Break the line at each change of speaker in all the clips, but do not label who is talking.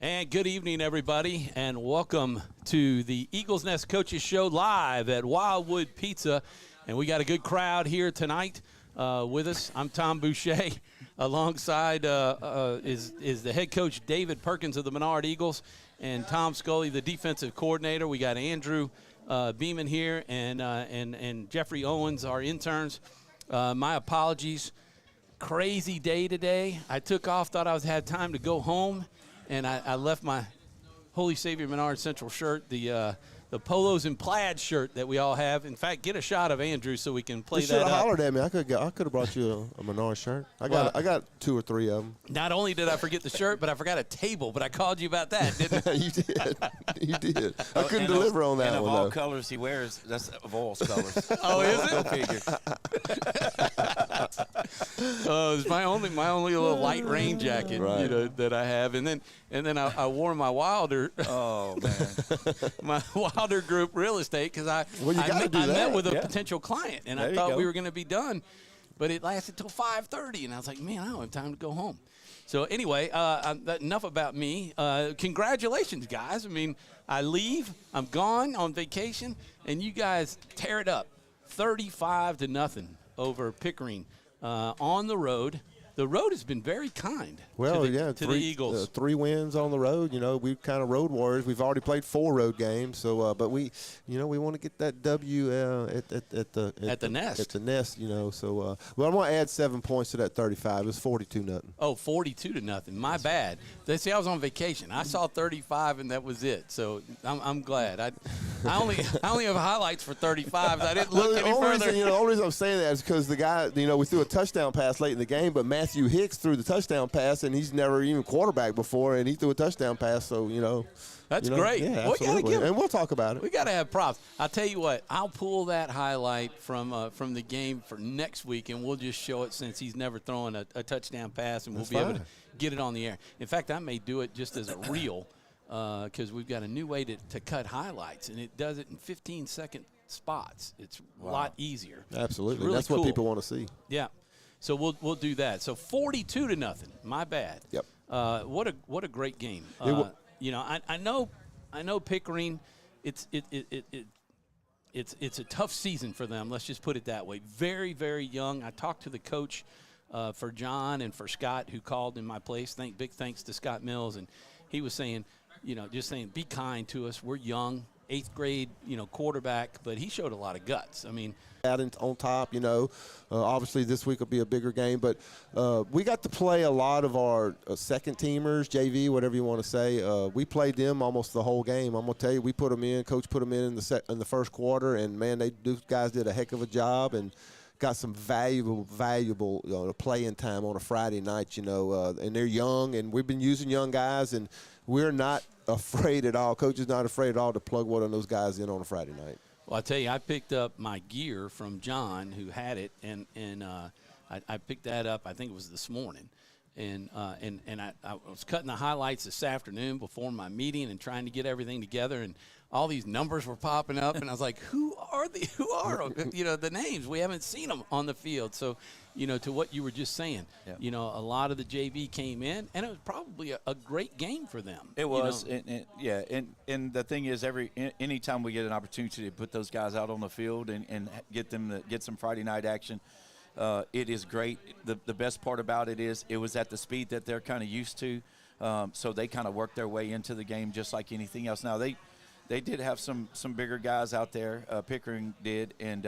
And good evening, everybody, and welcome to the Eagles Nest Coaches Show live at Wildwood Pizza. And we got a good crowd here tonight with us. I'm Tom Boucher. Alongside is the head coach David Perkins of the Menard Eagles, and Tom Scully, the defensive coordinator. We got Andrew Beeman here, and Jeffrey Owens, our interns. My apologies. Crazy day today. I took off, thought I had time to go home, and I left my Holy Savior Menard Central shirt, the polos and plaid shirt that we all have. In fact, get a shot of Andrew so we can play that up. You should have hollered
at me. I could have brought you a Menard shirt. I got 2 or 3 of them.
Not only did I forget the shirt, but I forgot a table. But I called you about that, didn't I?
You did. You did. I couldn't deliver on that one,
of all colors he wears, that's Avoyelles colors.
Oh, is it?
Go figure.
It's my only little light rain jacket,
right.
that I have, and then I wore my Wilder.
Oh man,
my Wilder Group real estate because I met with a potential client, and I thought we were going to be done, but it lasted till 5:30, and I was like, man, I don't have time to go home. So anyway, enough about me. Congratulations, guys. I mean, I leave, I'm gone on vacation, and you guys tear it up, 35-0 over Pickering on the road. The road has been very kind to the Eagles.
3 wins on the road. You know, we're kind of road warriors. We've already played 4 road games, so but we want to get that W at the nest. At the nest, you know. So, well, I'm going to add 7 points to that 35. It was 42-0.
Oh, 42-0. My bad. They say I was on vacation. I saw 35, and that was it. So I'm glad. I only have highlights for 35. I didn't look any further.
The only reason I'm saying that is because the guy, we threw a touchdown pass late in the game, but Matthew Hicks threw the touchdown pass, and he's never even quarterbacked before, and he threw a touchdown pass. So
that's great.
Yeah, absolutely. And we'll talk about it.
We got to have props. I'll tell you what. I'll pull that highlight from the game for next week, and we'll just show it since he's never thrown a touchdown pass, and we'll be able to get it on the air. In fact, I may do it just as a reel because we've got a new way to cut highlights, and it does it in 15-second spots. It's a lot easier.
Absolutely.
Really
that's
cool.
What people want to see.
Yeah. So we'll do that. So 42-0. My bad.
Yep.
What a great game. I know Pickering. It's a tough season for them. Let's just put it that way. Very, very young. I talked to the coach for John and for Scott, who called in my place. Big thanks to Scott Mills, and he was saying, be kind to us. We're young. 8th grade, quarterback, but he showed a lot of guts. I mean,
on top, obviously this week will be a bigger game, but we got to play a lot of our second teamers, JV, whatever you want to say. We played them almost the whole game. I'm gonna tell you, we put them in. Coach put them in the first quarter, and man, those guys did a heck of a job and got some valuable playing time on a Friday night. And they're young, and we've been using young guys, and we're not afraid at all. Coach is not afraid at all to plug one of those guys in on a Friday night.
Well, I tell you, I picked up my gear from John, who had it, and I picked that up. I think it was this morning, and I was cutting the highlights this afternoon before my meeting and trying to get everything together, and all these numbers were popping up, and I was like, who are the names? We haven't seen them on the field. So, to what you were just saying, a lot of the JV came in, and it was probably a great game for them.
It was, and the thing is, anytime we get an opportunity to put those guys out on the field and get them to get some Friday night action, it is great. The best part about it is it was at the speed that they're kind of used to, so they kind of worked their way into the game just like anything else. Now, they did have some bigger guys out there. Pickering did, and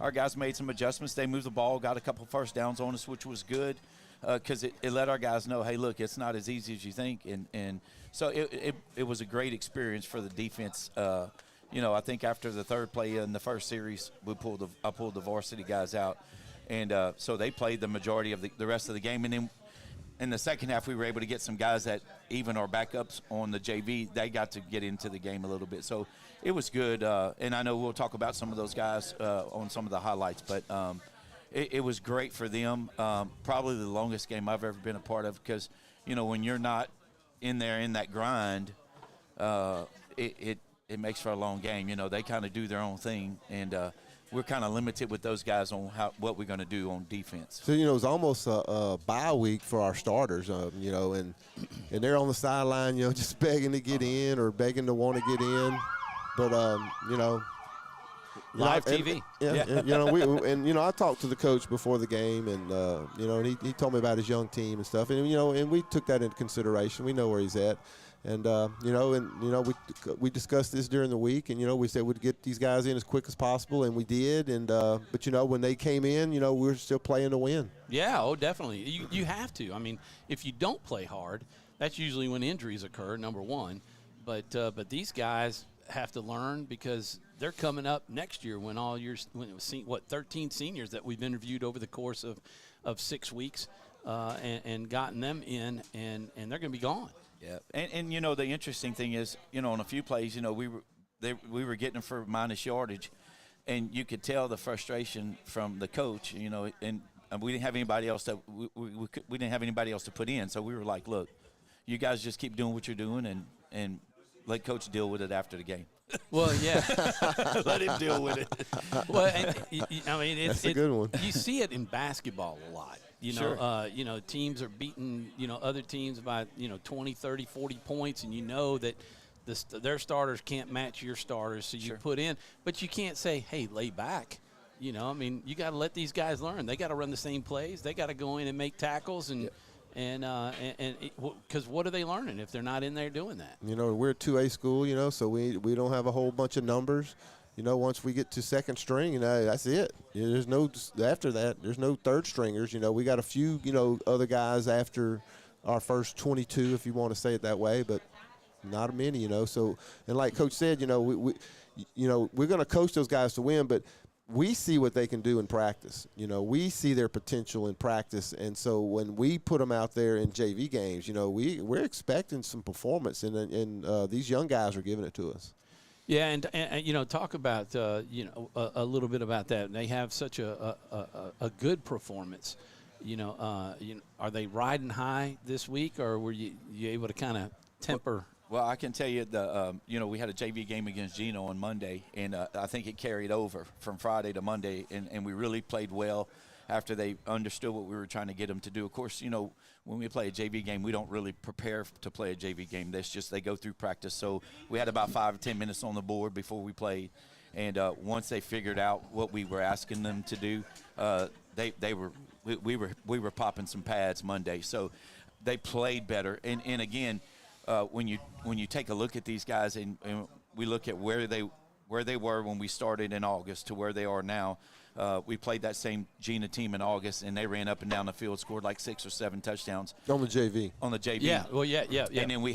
our guys made some adjustments. They moved the ball, got a couple first downs on us, which was good because it let our guys know, hey, look, it's not as easy as you think. And so it was a great experience for the defense. I think after the third play in the first series, I pulled the varsity guys out. And so they played the majority of the rest of the game. And then in the second half, we were able to get some guys that even our backups on the JV, they got to get into the game a little bit. So it was good. And I know we'll talk about some of those guys on some of the highlights. But it was great for them. Probably the longest game I've ever been a part of because, when you're not in there in that grind, it makes for a long game. You know, they kind of do their own thing, and we're kind of limited with those guys on what we're going to do on defense.
So, you know, it's almost a bye week for our starters, you know, and they're on the sideline, you know, just begging to get in or begging to want to get in. But, you know.
Live TV.
And, you know, I talked to the coach before the game, and, you know, and he told me about his young team and stuff. And, you know, and we took that into consideration. We know where he's at. And, you know, we discussed this during the week, and, you know, we said we'd get these guys in as quick as possible, and we did. And, but, you know, when they came in, you know, we were still playing to win.
Yeah, oh, definitely. You have to. I mean, if you don't play hard, that's usually when injuries occur, number one. But these guys have to learn because they're coming up next year when it was 13 seniors that we've interviewed over the course of 6 weeks and gotten them in, and they're going to be gone.
Yeah, and you know, the interesting thing is, you know, on a few plays, you know, we were getting them for minus yardage, and you could tell the frustration from the coach, you know, and we didn't have anybody else that we didn't have anybody else to put in, so we were like, look, you guys just keep doing what you're doing and let coach deal with it after the game.
Well, yeah.
Let him deal with it.
Well, I mean,
That's a good one.
You see it in basketball a lot. You know,
Sure.
You know, teams are beating, you know, other teams by, you know, 20, 30, 40 points, and you know that their starters can't match your starters, so you put in. But you can't say, hey, lay back. You know, I mean, you got to let these guys learn. They got to run the same plays. They got to go in and make tackles and because what are they learning if they're not in there doing that?
You know, we're a 2A school, you know, so we don't have a whole bunch of numbers. You know, once we get to second string, you know, that's it. You know, there's no after that. There's no third stringers. You know, we got a few, you know, other guys after our first 22, if you want to say it that way, but not many. You know, so and like Coach said, you know, we're going to coach those guys to win, but we see what they can do in practice. You know, we see their potential in practice, and so when we put them out there in JV games, you know, we're expecting some performance, and these young guys are giving it to us.
Yeah, and you know, talk about you know, a little bit about that. They have such a good performance. You know, are they riding high this week, or were you able to kind of temper?
Well, I can tell you you know, we had a JV game against Gino on Monday, and I think it carried over from Friday to Monday, and we really played well after they understood what we were trying to get them to do. Of course, you know, when we play a JV game, we don't really prepare to play a JV game. That's just they go through practice. So we had about 5 or 10 minutes on the board before we played, and once they figured out what we were asking them to do, we were popping some pads Monday. So they played better, and again. When you take a look at these guys and we look at where they were when we started in August to where they are now, we played that same Gina team in August, and they ran up and down the field, scored like 6 or 7 touchdowns
On the JV.
Yeah, well, yeah.
And then we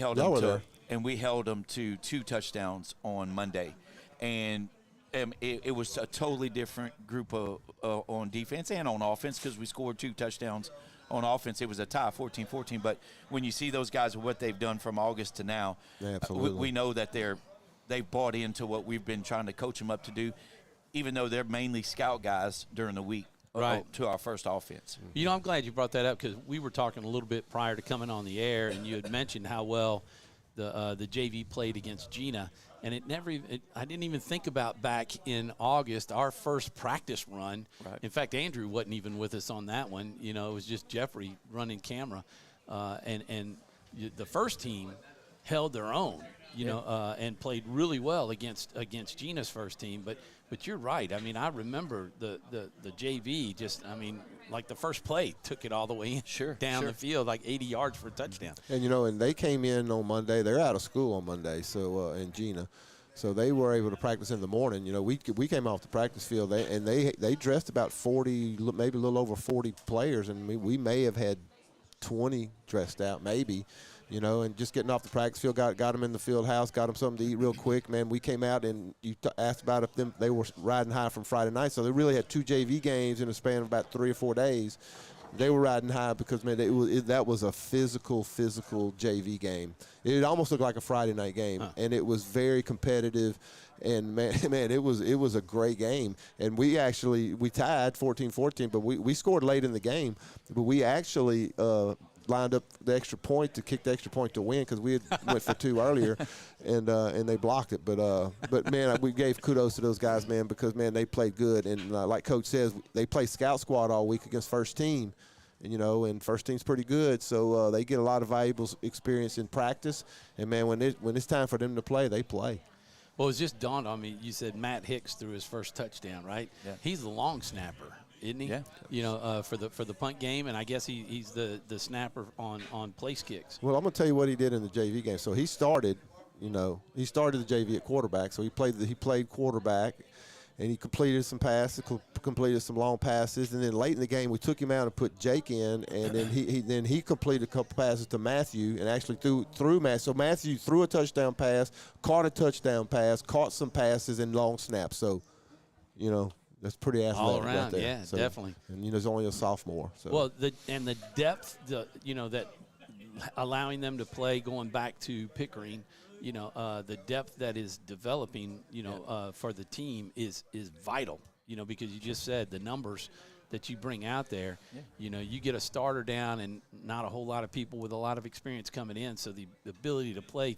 held them to 2 touchdowns on Monday, and it was a totally different group of on defense and on offense because we scored 2 touchdowns. On offense, it was a tie, 14-14. But when you see those guys and what they've done from August to now, we know that they've bought into what we've been trying to coach them up to do, even though they're mainly scout guys during the week to our first offense.
You know, I'm glad you brought that up because we were talking a little bit prior to coming on the air, and you had mentioned how well the JV played against Gina. And I didn't even think about back in August, our first practice run.
Right.
In fact, Andrew wasn't even with us on that one. You know, it was just Jeffrey running camera. And the first team held their own, you know, and played really well against Gina's first team. But you're right. I mean, I remember the JV just, I mean, like the first play took it all the way in, down the field, like 80 yards for a touchdown.
And, you know, and they came in on Monday. They're out of school on Monday, so and Gina. So they were able to practice in the morning. You know, we came off the practice field, they dressed about 40, maybe a little over 40 players, and we may have had 20 dressed out, maybe. You know, and just getting off the practice field, got them in the field house, got them something to eat real quick. Man, we came out and you asked about if they were riding high from Friday night. So they really had 2 JV games in a span of about 3 or 4 days. They were riding high because, man, that was a physical JV game. It almost looked like a Friday night game, and it was very competitive. And, man, it was a great game. And we tied 14-14, but we scored late in the game. But we actually lined up the extra point to kick the extra point to win because we had went for 2 earlier, and they blocked it. But man, we gave kudos to those guys, man, because man, they played good. And like Coach says, they play scout squad all week against first team. And first team's pretty good, so they get a lot of valuable experience in practice. And, man, when it's time for them to play, they play.
Well, it was just dawned on me. You said Matt Hicks threw his first touchdown, right?
Yeah.
He's the long snapper, isn't he?
Yeah.
For the punt game, and I guess he's the snapper on place kicks.
Well, I'm going to tell you what he did in the JV game. So he started the JV at quarterback. So he played quarterback. And he completed some passes, completed some long passes, and then late in the game we took him out and put Jake in, and then he completed a couple passes to Matthew and actually threw Matthew. So Matthew threw a touchdown pass, caught a touchdown pass, caught some passes and long snaps. So, that's pretty athletic
all around,
right there.
yeah,
so,
definitely.
And he's only a sophomore. So.
Well, the depth, that allowing them to play going back to Pickering. The depth that is developing, for the team is vital, because you just said the numbers that you bring out there, you get a starter down and not a whole lot of people with a lot of experience coming in. So the ability to play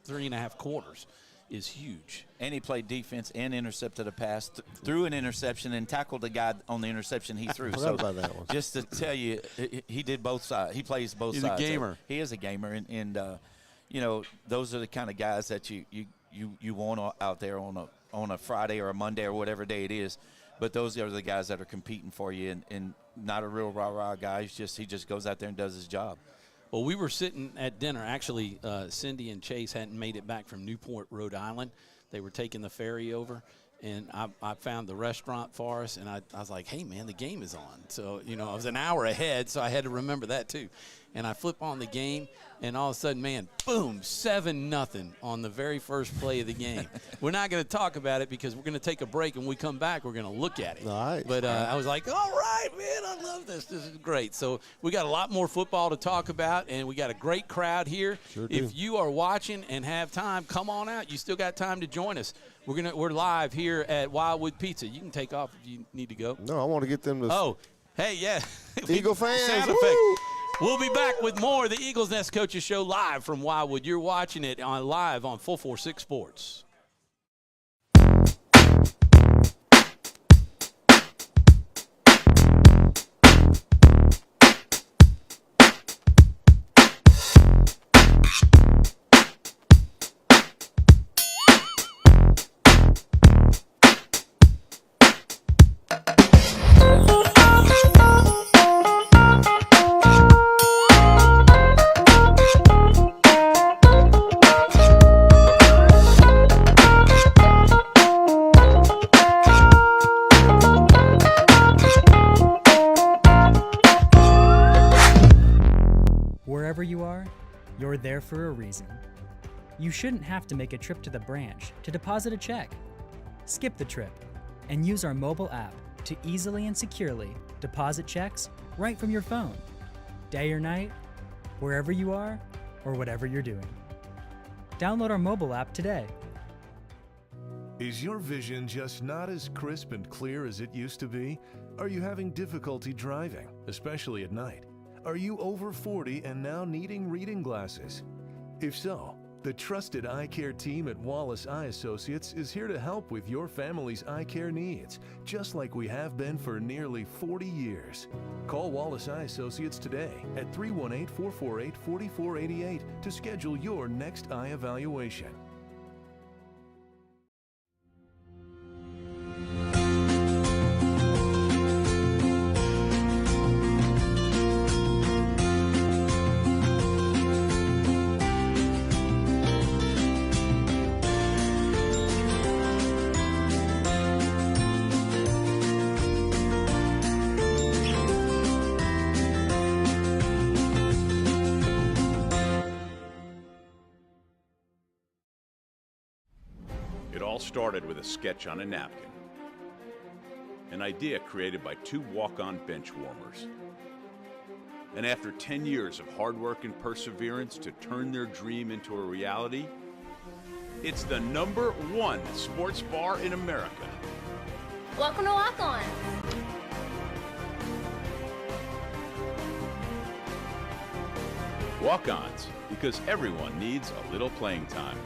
3.5 quarters is huge.
And he played defense and intercepted a pass, threw an interception, and tackled the guy on the interception he threw.
I forgot about that one.
Just to tell you, he did both sides. He plays both sides.
He's a gamer.
He is a gamer, and those are the kind of guys that you want out there on a Friday or a Monday or whatever day it is. But those are the guys that are competing for you, and not a real rah-rah guy. He just goes out there and does his job.
Well, we were sitting at dinner. Actually, Cindy and Chase hadn't made it back from Newport, Rhode Island. They were taking the ferry over, and I found the restaurant for us, and I was like, hey, man, the game is on. So, I was an hour ahead, so I had to remember that too. And I flip on the game, and all of a sudden, man, boom, 7-0 on the very first play of the game. We're not going to talk about it because we're going to take a break, and when we come back, we're going to look at it.
All right.
But I was like, all right, man, I love this. This is great. So we got a lot more football to talk about, and we got a great crowd here.
Sure do.
If you are watching and have time, come on out. You still got time to join us. We're live here at Wildwood Pizza. You can take off if you need to go.
No, I want to get them to.
Oh, hey, yeah.
Eagle fans.
Sound
Woo!
effect. We'll be back with more of the Eagles Nest Coaches Show live from Wildwood. You're watching it live on 446 Sports.
Wherever you are, you're there for a reason. You shouldn't have to make a trip to the branch to deposit a check. Skip the trip and use our mobile app to easily and securely deposit checks right from your phone, day or night, wherever you are or whatever you're doing. Download our mobile app today.
Is your vision just not as crisp and clear as it used to be? Are you having difficulty driving, especially at night? Are you over 40 and now needing reading glasses? If so, the trusted eye care team at Wallace Eye Associates is here to help with your family's eye care needs, just like we have been for nearly 40 years. Call Wallace Eye Associates today at 318-448-4488 to schedule your next eye evaluation.
It all started with a sketch on a napkin. An idea created by two walk-on bench warmers. And after 10 years of hard work and perseverance to turn their dream into a reality, it's the #1 sports bar in America.
Welcome to Walk On.
Walk-ons, because everyone needs a little playing time.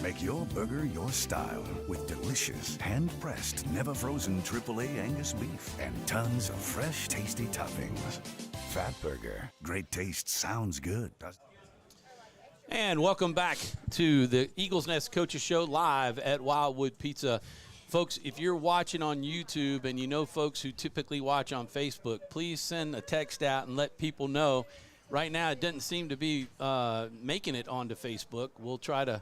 Make your burger your style with delicious, hand-pressed, never-frozen AAA Angus beef and tons of fresh, tasty toppings. Fat Burger. Great taste sounds good.
And welcome back to the Eagles Nest Coaches Show live at Wildwood Pizza. Folks, if you're watching on YouTube and you know folks who typically watch on Facebook, please send a text out and let people know. Right now it doesn't seem to be making it onto Facebook. We'll try to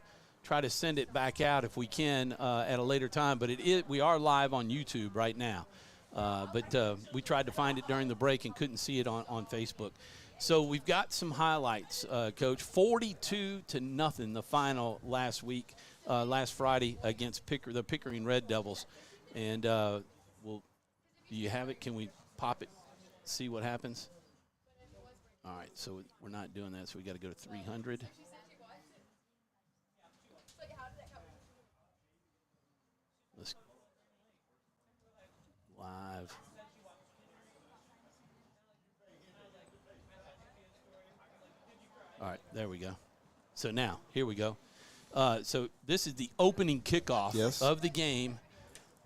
send it back out if we can at a later time. But we are live on YouTube right now. But we tried to find it during the break and couldn't see it on Facebook. So we've got some highlights, Coach. 42-0 the final last Friday against the Pickering Red Devils. And do you have it? Can we pop it, see what happens? All right, so we're not doing that, so we got to go to 300. Let's live. All right, there we go. So now, here we go. So this is the opening kickoff of the game.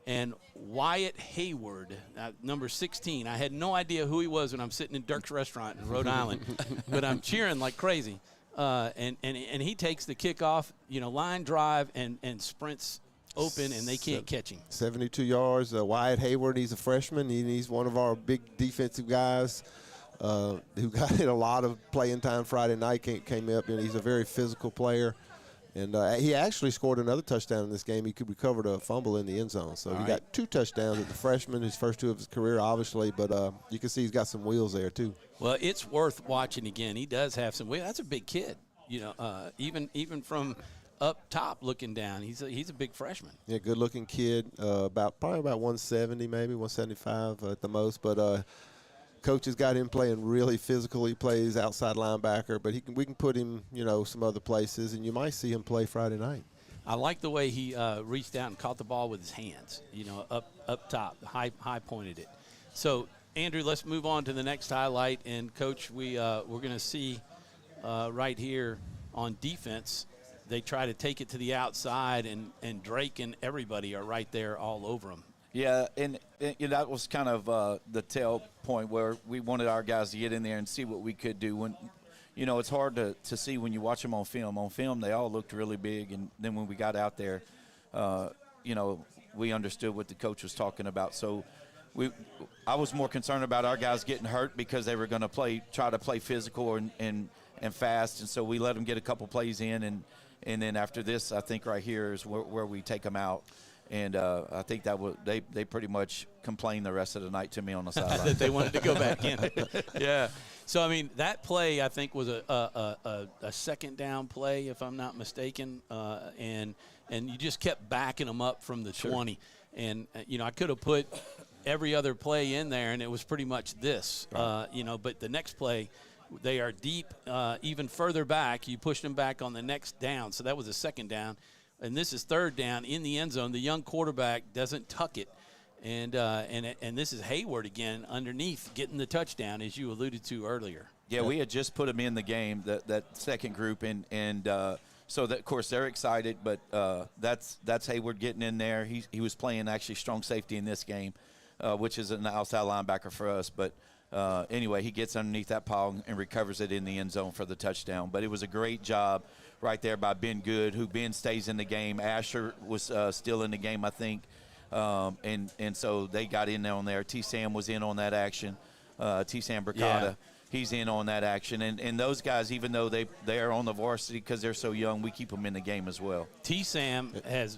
And Wyatt Hayward, number 16. I had no idea who he was when I'm sitting in Dirk's restaurant in Rhode Island, but I'm cheering like crazy. And he takes the kickoff, line drive and sprints open, and they can't catch him.
72 yards. Wyatt Hayward, he's a freshman. He's one of our big defensive guys who got a lot of playing time Friday night, came up, and he's a very physical player. And he actually scored another touchdown in this game. He recovered a fumble in the end zone. So he got 2 touchdowns at the freshman, his first 2 of his career, obviously. But you can see he's got some wheels there, too.
Well, it's worth watching again. He does have some wheels. That's a big kid, even from up top looking down. He's a big freshman.
Yeah, good-looking kid, probably about 170 maybe, 175 at the most. But Coach has got him playing really physical. He plays outside linebacker, but we can put him, some other places, and you might see him play Friday night.
I like the way he reached out and caught the ball with his hands, up top, high pointed it. So, Andrew, let's move on to the next highlight. And, Coach, we're going to see right here on defense, they try to take it to the outside, and Drake and everybody are right there all over him.
Yeah, and that was kind of the tail point where we wanted our guys to get in there and see what we could do. When, it's hard to see when you watch them on film. On film, they all looked really big, and then when we got out there, we understood what the coach was talking about. So I was more concerned about our guys getting hurt because they were going to try to play physical and fast, and so we let them get a couple plays in, and then after this, I think right here is where we take them out. And I think that they pretty much complained the rest of the night to me on the sideline.
That they wanted to go back in. Yeah. So, I mean, that play, I think, was a second down play, if I'm not mistaken. And you just kept backing them up from the 20. And, I could have put every other play in there, and it was pretty much this. Right. But the next play, they are deep, even further back. You pushed them back on the next down. So that was a second down. And this is third down in the end zone. The young quarterback doesn't tuck it. And this is Hayward again underneath getting the touchdown, as you alluded to earlier.
Yeah, we had just put him in the game, that second group, and so that, of course, they're excited. But that's Hayward getting in there. He was playing actually strong safety in this game, which is an outside linebacker for us. But anyway, he gets underneath that pile and recovers it in the end zone for the touchdown. But it was a great job right there by Ben Good, who Ben stays in the game. Asher was still in the game, I think. And so they got in on there. T-Sam was in on that action. T-Sam Bricata, he's in on that action. And those guys, even though they are on the varsity because they're so young, we keep them in the game as well.
T-Sam has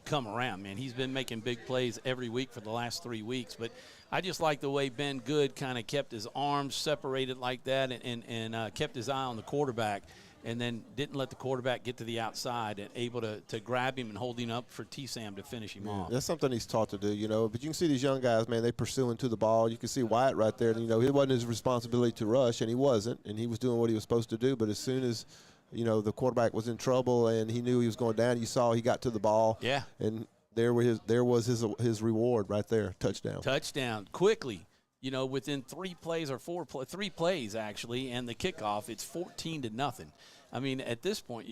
come around, man. He's been making big plays every week for the last 3 weeks. But I just like the way Ben Good kind of kept his arms separated like that and kept his eye on the quarterback. and then didn't let the quarterback get to the outside and able to grab him and hold him up for T-Sam to finish him off.
That's something he's taught to do, But you can see these young guys, man, they pursuing to the ball. You can see Wyatt right there. It wasn't his responsibility to rush, and he wasn't, and he was doing what he was supposed to do. But as soon as, the quarterback was in trouble and he knew he was going down, you saw he got to the ball.
Yeah.
And there was his reward right there, touchdown.
Touchdown quickly. Within 3 plays or 3 plays actually, and the kickoff, it's 14-0. I mean, at this point,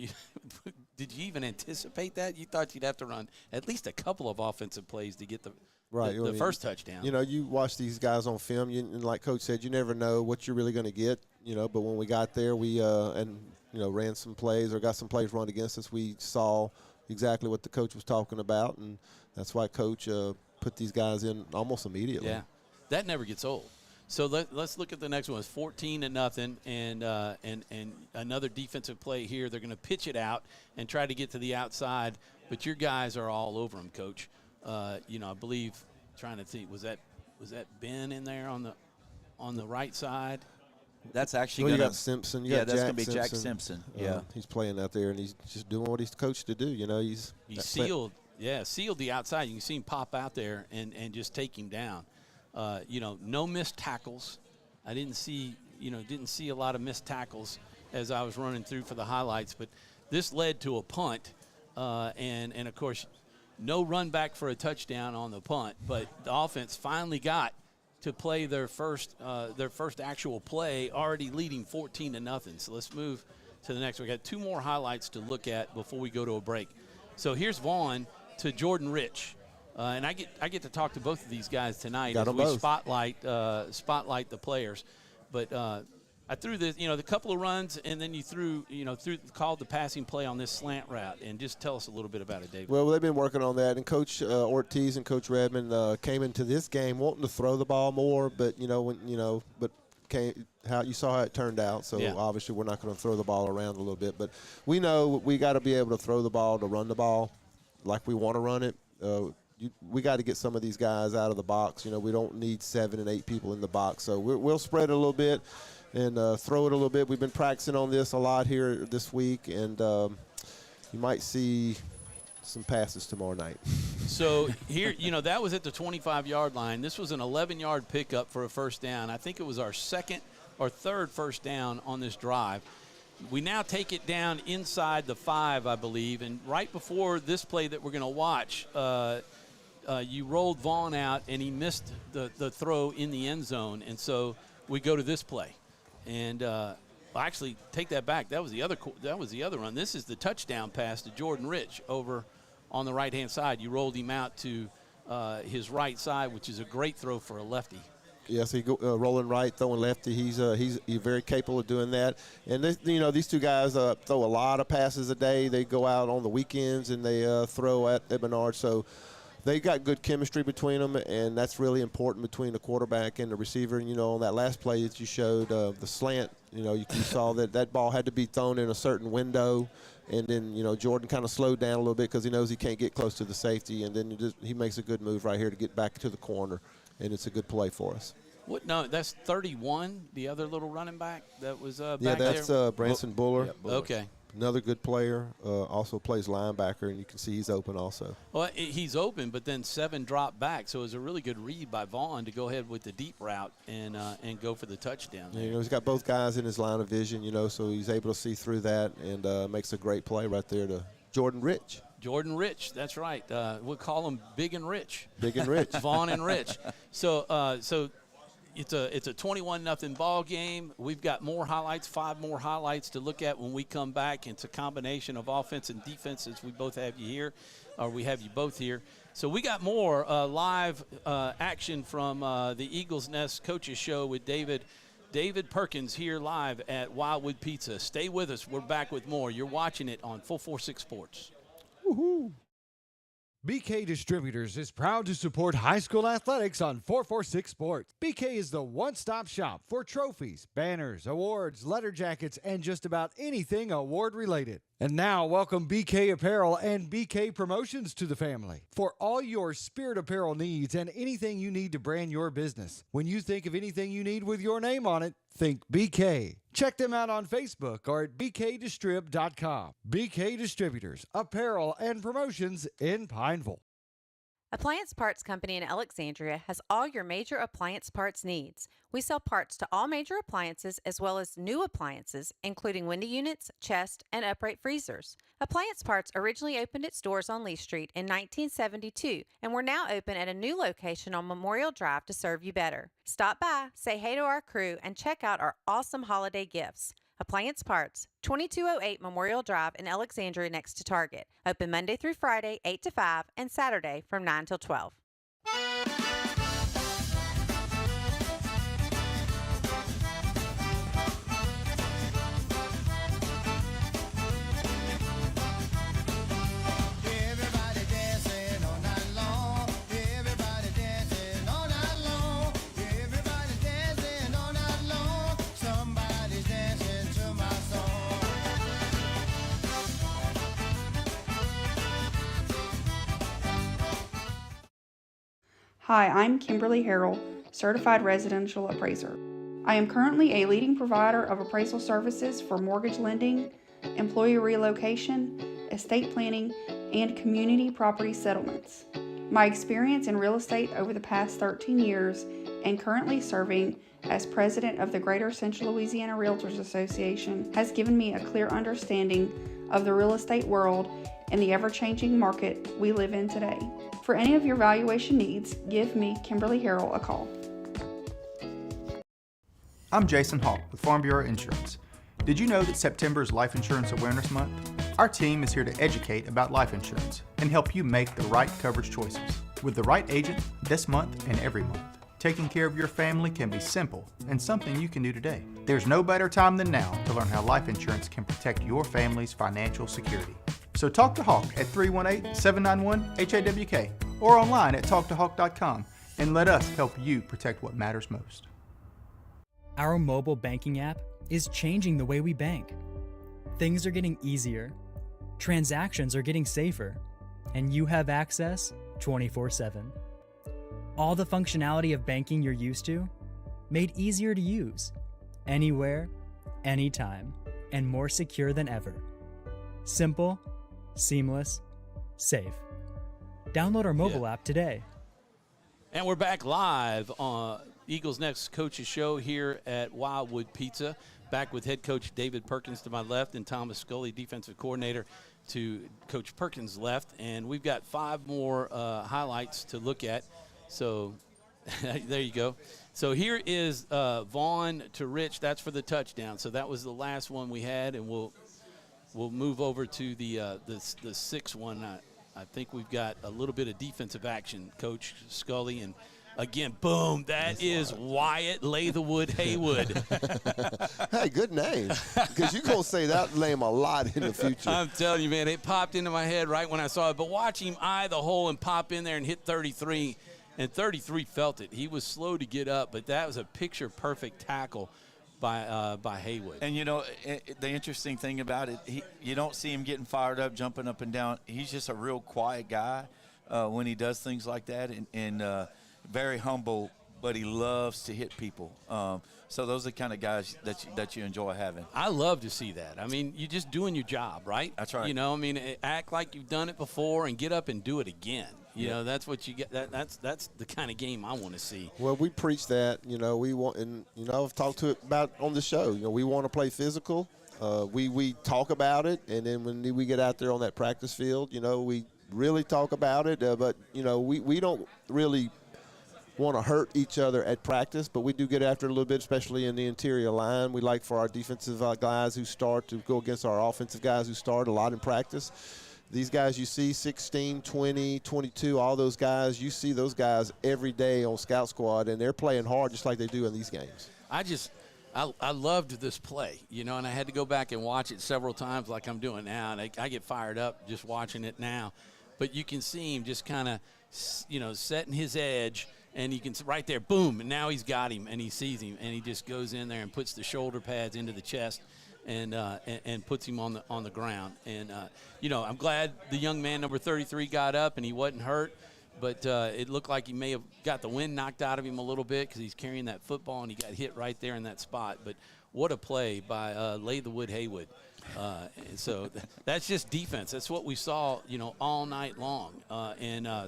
did you even anticipate that? You thought you'd have to run at least a couple of offensive plays to get the first touchdown.
You watch these guys on film, and like Coach said, you never know what you're really going to get. But when we got there, we ran some plays or got some plays run against us. We saw exactly what the coach was talking about, and that's why Coach put these guys in almost immediately.
Yeah. That never gets old. So let's look at the next one. It's 14-0, and another defensive play here. They're going to pitch it out and try to get to the outside, but your guys are all over them, Coach. I believe, trying to think, was that Ben in there on the right side?
That's actually
you got Simpson.
That's going to be Jack Simpson. Yeah,
he's playing out there, and he's just doing what he's coached to do.
He's sealed. Sealed the outside. You can see him pop out there and just take him down. No missed tackles. I didn't see a lot of missed tackles as I was running through for the highlights, but this led to a punt, and of course, no run back for a touchdown on the punt. But the offense finally got to play their first actual play, already leading 14-0. So let's move to the next. We got 2 more highlights to look at before we go to a break. So here's Vaughn to Jordan Rich. And I get to talk to both of these guys tonight as we spotlight the players. But I threw the couple of runs, and then you called the passing play on this slant route. And just tell us a little bit about it, David.
Well, they've been working on that, and Coach Ortiz and Coach Redmond came into this game wanting to throw the ball more, but how you saw how it turned out. So obviously we're not going to throw the ball around a little bit, but we know we got to be able to throw the ball to run the ball like we want to run it. We got to get some of these guys out of the box. We don't need 7 and 8 people in the box. So we'll spread it a little bit and throw it a little bit. We've been practicing on this a lot here this week, and you might see some passes tomorrow night.
So here, that was at the 25-yard line. This was an 11-yard pickup for a first down. I think it was our second or third first down on this drive. We now take it down inside the 5, I believe, and right before this play that we're going to watch, you rolled Vaughn out, and he missed the throw in the end zone, and so we go to this play. And actually, take that back. That was the other run. This is the touchdown pass to Jordan Rich over on the right-hand side. You rolled him out to his right side, which is a great throw for a lefty.
Yes, he rolling right, throwing lefty. He's very capable of doing that. And these 2 guys throw a lot of passes a day. They go out on the weekends and they throw at Bernard. So they got good chemistry between them, and that's really important between the quarterback and the receiver. And, on that last play that you showed, the slant, you saw that ball had to be thrown in a certain window. And then, Jordan kind of slowed down a little bit because he knows he can't get close to the safety. And then he makes a good move right here to get back to the corner. And it's a good play for us.
What? No, that's 31, the other little running back that was back
there? Yeah, that's Branson Buller.
Yeah, Buller. Okay.
Another good player, also plays linebacker, and you can see he's open also.
Well, he's open, but then 7 dropped back, so it was a really good read by Vaughn to go ahead with the deep route and go for the touchdown there.
He's got both guys in his line of vision, so he's able to see through that and makes a great play right there to Jordan Rich.
Jordan Rich, that's right. We'll call him Big and Rich.
Big and Rich.
Vaughn and Rich. So it's a 21-0 ball game. We've got more highlights, 5 more highlights to look at when we come back. It's a combination of offense and defense as we both have you here, or we have you both here. So we got more live action from the Eagles Nest Coaches Show with David Perkins here live at Wildwood Pizza. Stay with us. We're back with more. You're watching it on 446 Sports.
Woohoo! BK Distributors is proud to support high school athletics on 446 Sports. BK is the one-stop shop for trophies, banners, awards, letter jackets, and just about anything award-related. And now, welcome BK Apparel and BK Promotions to the family. For all your spirit apparel needs and anything you need to brand your business. When you think of anything you need with your name on it, think BK. Check them out on Facebook or at bkdistrib.com. BK Distributors, Apparel and Promotions in Pineville.
Appliance Parts Company in Alexandria has all your major appliance parts needs. We sell parts to all major appliances as well as new appliances, including window units, chest, and upright freezers. Appliance Parts originally opened its doors on Lee Street in 1972, and we're now open at a new location on Memorial Drive to serve you better. Stop by, say hey to our crew, and check out our awesome holiday gifts. Appliance Parts, 2208 Memorial Drive in Alexandria next to Target. Open Monday through Friday, 8 to 5, and Saturday from 9 till 12.
Hi, I'm Kimberly Harrell, Certified Residential Appraiser. I am currently a leading provider of appraisal services for mortgage lending, employee relocation, estate planning, and community property settlements. My experience in real estate over the past 13 years and currently serving as president of the Greater Central Louisiana Realtors Association has given me a clear understanding of the real estate world and the ever-changing market we live in today. For any of your valuation needs, give me, Kimberly Harrell, a call.
I'm Jason Hawk with Farm Bureau Insurance. Did you know that September is Life Insurance Awareness Month? Our team is here to educate about life insurance and help you make the right coverage choices. With the right agent this month and every month, taking care of your family can be simple and something you can do today. There's no better time than now to learn how life insurance can protect your family's financial security. So talk to Hawk at 318-791-HAWK or online at talktohawk.com and let us help you protect what matters most.
Our mobile banking app is changing the way we bank. Things are getting easier, transactions are getting safer, and you have access 24/7. All the functionality of banking you're used to, made easier to use, anywhere, anytime, and more secure than ever. Simple, seamless, safe. Download our mobile app today.
And we're back live on Eagles Next Coaches Show here at Wildwood Pizza. Back with head coach David Perkins to my left and Thomas Scully, defensive coordinator, to Coach Perkins' left. And we've got 5 more highlights to look at. So there you go. So here is Vaughn to Rich. That's for the touchdown. So that was the last one we had, and we'll move over to the 6th one. I think we've got a little bit of defensive action, Coach Scully, and again, boom, that is Wyatt Latherwood Haywood.
Hey, good name, because you're going to say that name a lot in the future.
I'm telling you, man, it popped into my head right when I saw it. But watch him eye the hole and pop in there and hit 33, and 33 felt it. He was slow to get up, but that was a picture-perfect tackle by Haywood.
And, you know, the interesting thing about it, you don't see him getting fired up, jumping up and down. He's just a real quiet guy when he does things like that, and very humble, but he loves to hit people. So those are the kind of guys that you enjoy having. I
love to see that. I mean, you're just doing your job, right?
That's right.
You know, I mean, act like you've done it before and get up and do it again. You know, that's what you get. That's the kind of game I want to see.
Well, we preach that. You know, we want, and you know, I've talked about on the show. You know, we want to play physical. We talk about it, and then when we get out there on that practice field, you know, we really talk about it. But you know, we don't really want to hurt each other at practice, but we do get after it a little bit, especially in the interior line. We like for our defensive guys who start to go against our offensive guys who start a lot in practice. These guys you see, 16, 20, 22, all those guys, you see those guys every day on Scout Squad, and they're playing hard just like they do in these games.
I loved this play, you know, and I had to go back and watch it several times like I'm doing now, and I get fired up just watching it now. But you can see him just kind of, you know, setting his edge, and you can right there, boom, and now he's got him, and he sees him, and he just goes in there and puts the shoulder pads into the chest and puts him on the ground. And I'm glad the young man number 33 got up and he wasn't hurt. But it looked like he may have got the wind knocked out of him a little bit because he's carrying that football and he got hit right there in that spot. But what a play by Lay the Wood Haywood. And so that's just defense. That's what we saw, all night long.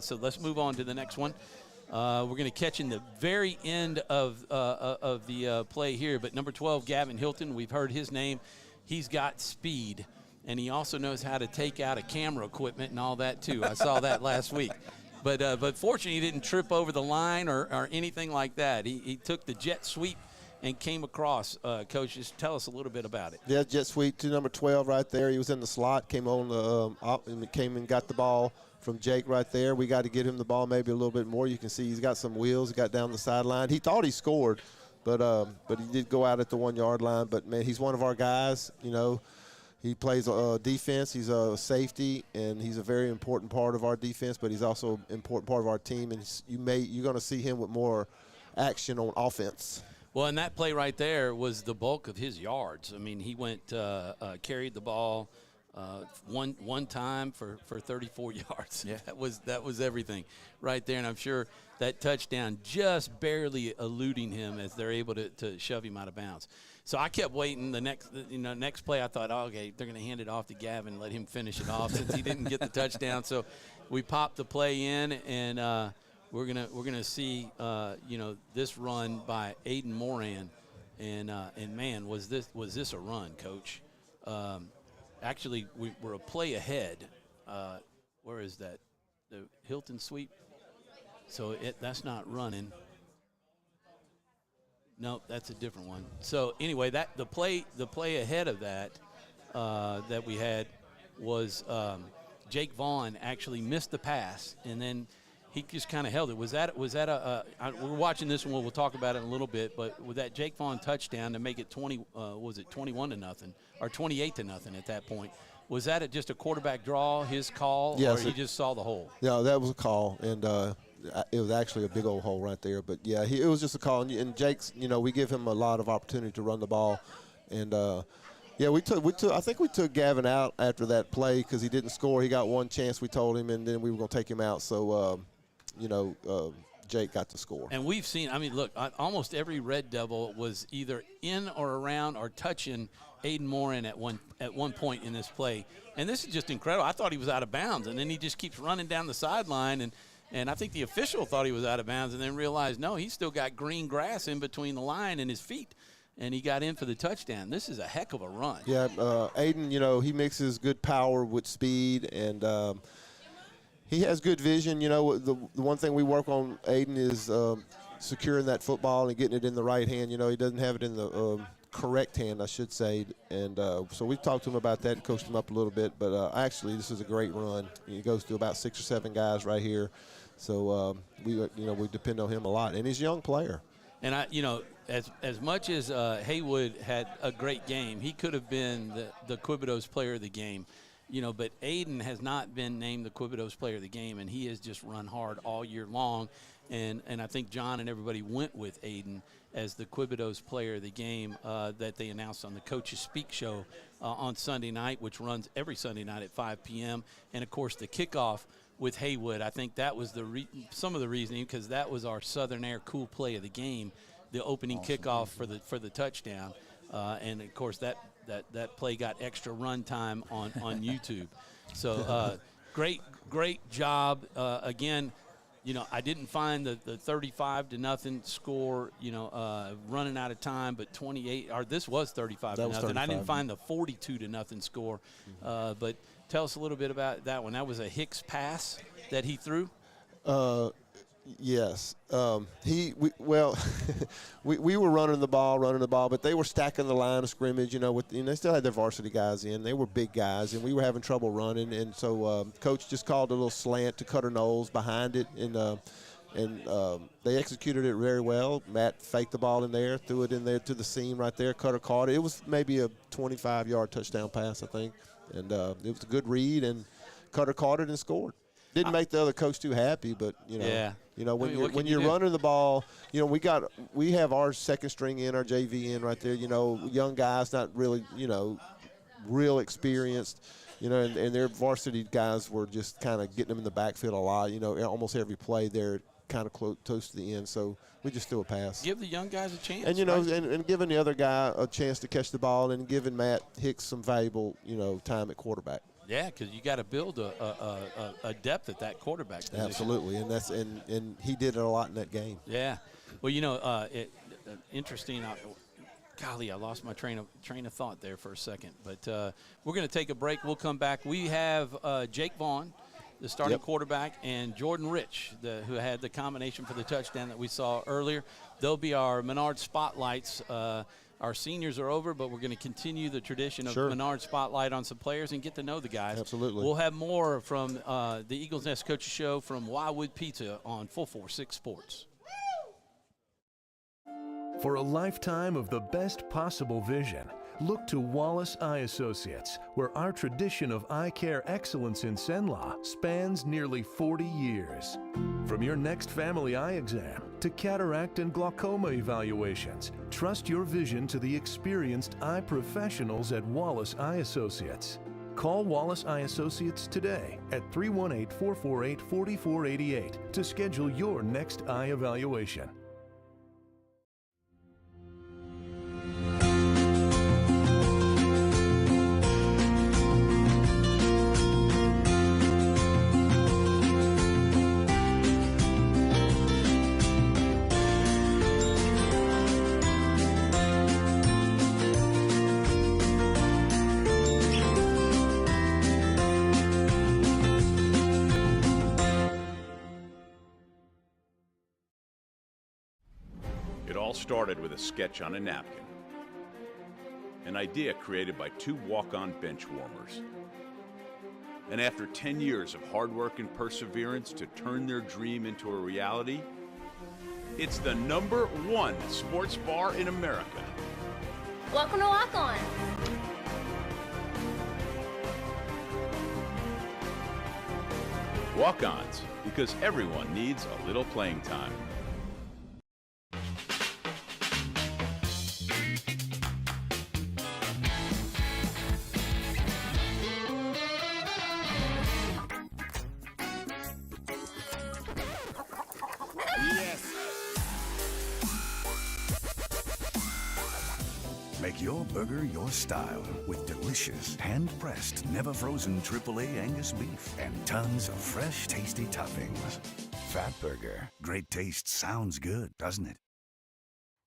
So let's move on to the next one. We're going to catch in the very end of the play here. But number 12, Gavin Hilton, we've heard his name. He's got speed, and he also knows how to take out a camera equipment and all that too. I saw that last week. But fortunately, he didn't trip over the line or anything like that. He took the jet sweep and came across. Coach, just tell us a little bit about it.
Yeah, jet sweep to number 12 right there. He was in the slot, came on and came and got the ball from Jake right there. We got to get him the ball maybe a little bit more. You can see he's got some wheels. He got down the sideline. He thought he scored, but he did go out at the 1-yard line. But, man, he's one of our guys, He plays defense. He's a safety, and he's a very important part of our defense, but he's also an important part of our team. And you're going to see him with more action on offense.
Well, and that play right there was the bulk of his yards. I mean, he went carried the ball one time for 34 yards.
Yeah.
That was everything right there. And I'm sure that touchdown just barely eluding him as they're able to shove him out of bounds. So I kept waiting. The next play, I thought, okay, they're going to hand it off to Gavin and let him finish it off since he didn't get the touchdown. So we popped the play in, and we're gonna see this run by Aiden Moran, and man, was this a run, Coach? Actually, we're a play ahead. Where is that? The Hilton sweep. So that's not running. No, that's a different one. So anyway, the play ahead of that that we had was Jake Vaughn actually missed the pass, and then he just kind of held it. Was that we're watching this one. We'll talk about it in a little bit. But with that Jake Vaughn touchdown to make it 21-0 or 28-0 at that point? Was that just a quarterback draw, his call,
yes,
or you just saw the hole?
Yeah, that was a call, and it was actually a big old hole right there. But, yeah, it was just a call. And Jake's, we give him a lot of opportunity to run the ball. And, I think we took Gavin out after that play because he didn't score. He got one chance, we told him, and then we were going to take him out. So, Jake got the score.
And we've seen, look, almost every Red Devil was either in or around or touching Aiden Moran at one point in this play. And this is just incredible. I thought he was out of bounds, and then he just keeps running down the sideline. And I think the official thought he was out of bounds and then realized, no, he's still got green grass in between the line and his feet. And he got in for the touchdown. This is a heck of a run.
Yeah, Aiden, he mixes good power with speed, and he has good vision. The one thing we work on, Aiden, is securing that football and getting it in the right hand. He doesn't have it in the correct hand, I should say. And so we talked to him about that and coached him up a little bit. But actually, this is a great run. He goes through about 6 or 7 guys right here. So we depend on him a lot. And he's a young player.
And as much as Haywood had a great game, he could have been the Quibidos player of the game. But Aiden has not been named the Quibidos player of the game, and he has just run hard all year long. And I think John and everybody went with Aiden as the Quibidos player of the game that they announced on the Coaches Speak show on Sunday night, which runs every Sunday night at 5 p.m. And, of course, the kickoff with Haywood. I think that was some of the reasoning, because that was our Southern Air cool play of the game, the opening kickoff for the touchdown. And, of course, that play got extra run time on YouTube. So great job. Again, I didn't find the 35-0 score, running out of time, but 28, or this was 35-0. I didn't find the 42-0 score. But tell us a little bit about that one. That was a Hicks pass that he threw?
Yes. We were running the ball, but they were stacking the line of scrimmage, they still had their varsity guys in. They were big guys, and we were having trouble running. And so Coach just called a little slant to Cutter Knowles behind it, and they executed it very well. Matt faked the ball in there, threw it in there to the seam right there. Cutter caught it. It was maybe a 25-yard touchdown pass, I think. And it was a good read, and Cutter caught it and scored. Didn't make the other coach too happy, but,
Yeah.
You know, when
what can
you're
you do?
running the ball, you know, we have our second string in, our JV in right there. You know, young guys, not really, you know, real experienced. You know, and their varsity guys were just kind of getting them in the backfield a lot. You know, almost every play they're kind of close to the end. So we just threw a pass.
Give the young guys a chance.
And, you know,
right?
and giving the other guy a chance to catch the ball and giving Matt Hicks some valuable, you know, time at quarterback.
Yeah, because you got to build a depth at that quarterback position.
Absolutely, and he did it a lot in that game.
Yeah. Well, you know, interesting. Golly, I lost my train of thought there for a second. But we're going to take a break. We'll come back. We have Jake Vaughn, the starting quarterback, and Jordan Rich, who had the combination for the touchdown that we saw earlier. They'll be our Menard spotlights. Our seniors are over, but we're going to continue the tradition of Menard spotlight on some players and get to know the guys.
Absolutely.
We'll have more from the Eagles Nest Coaches Show from Wildwood Pizza on 446 Sports.
For a lifetime of the best possible vision, look to Wallace Eye Associates, where our tradition of eye care excellence in Cenla spans nearly 40 years. From your next family eye exam to cataract and glaucoma evaluations, trust your vision to the experienced eye professionals at Wallace Eye Associates. Call Wallace Eye Associates today at 318-448-4488 to schedule your next eye evaluation.
It all started with a sketch on a napkin. An idea created by two walk-on bench warmers. And after 10 years of hard work and perseverance to turn their dream into a reality, it's the #1 sports bar in America.
Welcome to Walk On.
Walk-ons, because everyone needs a little playing time.
Make your burger your style with delicious, hand-pressed, never-frozen AAA Angus beef and tons of fresh, tasty toppings. Fat Burger. Great taste sounds good, doesn't it?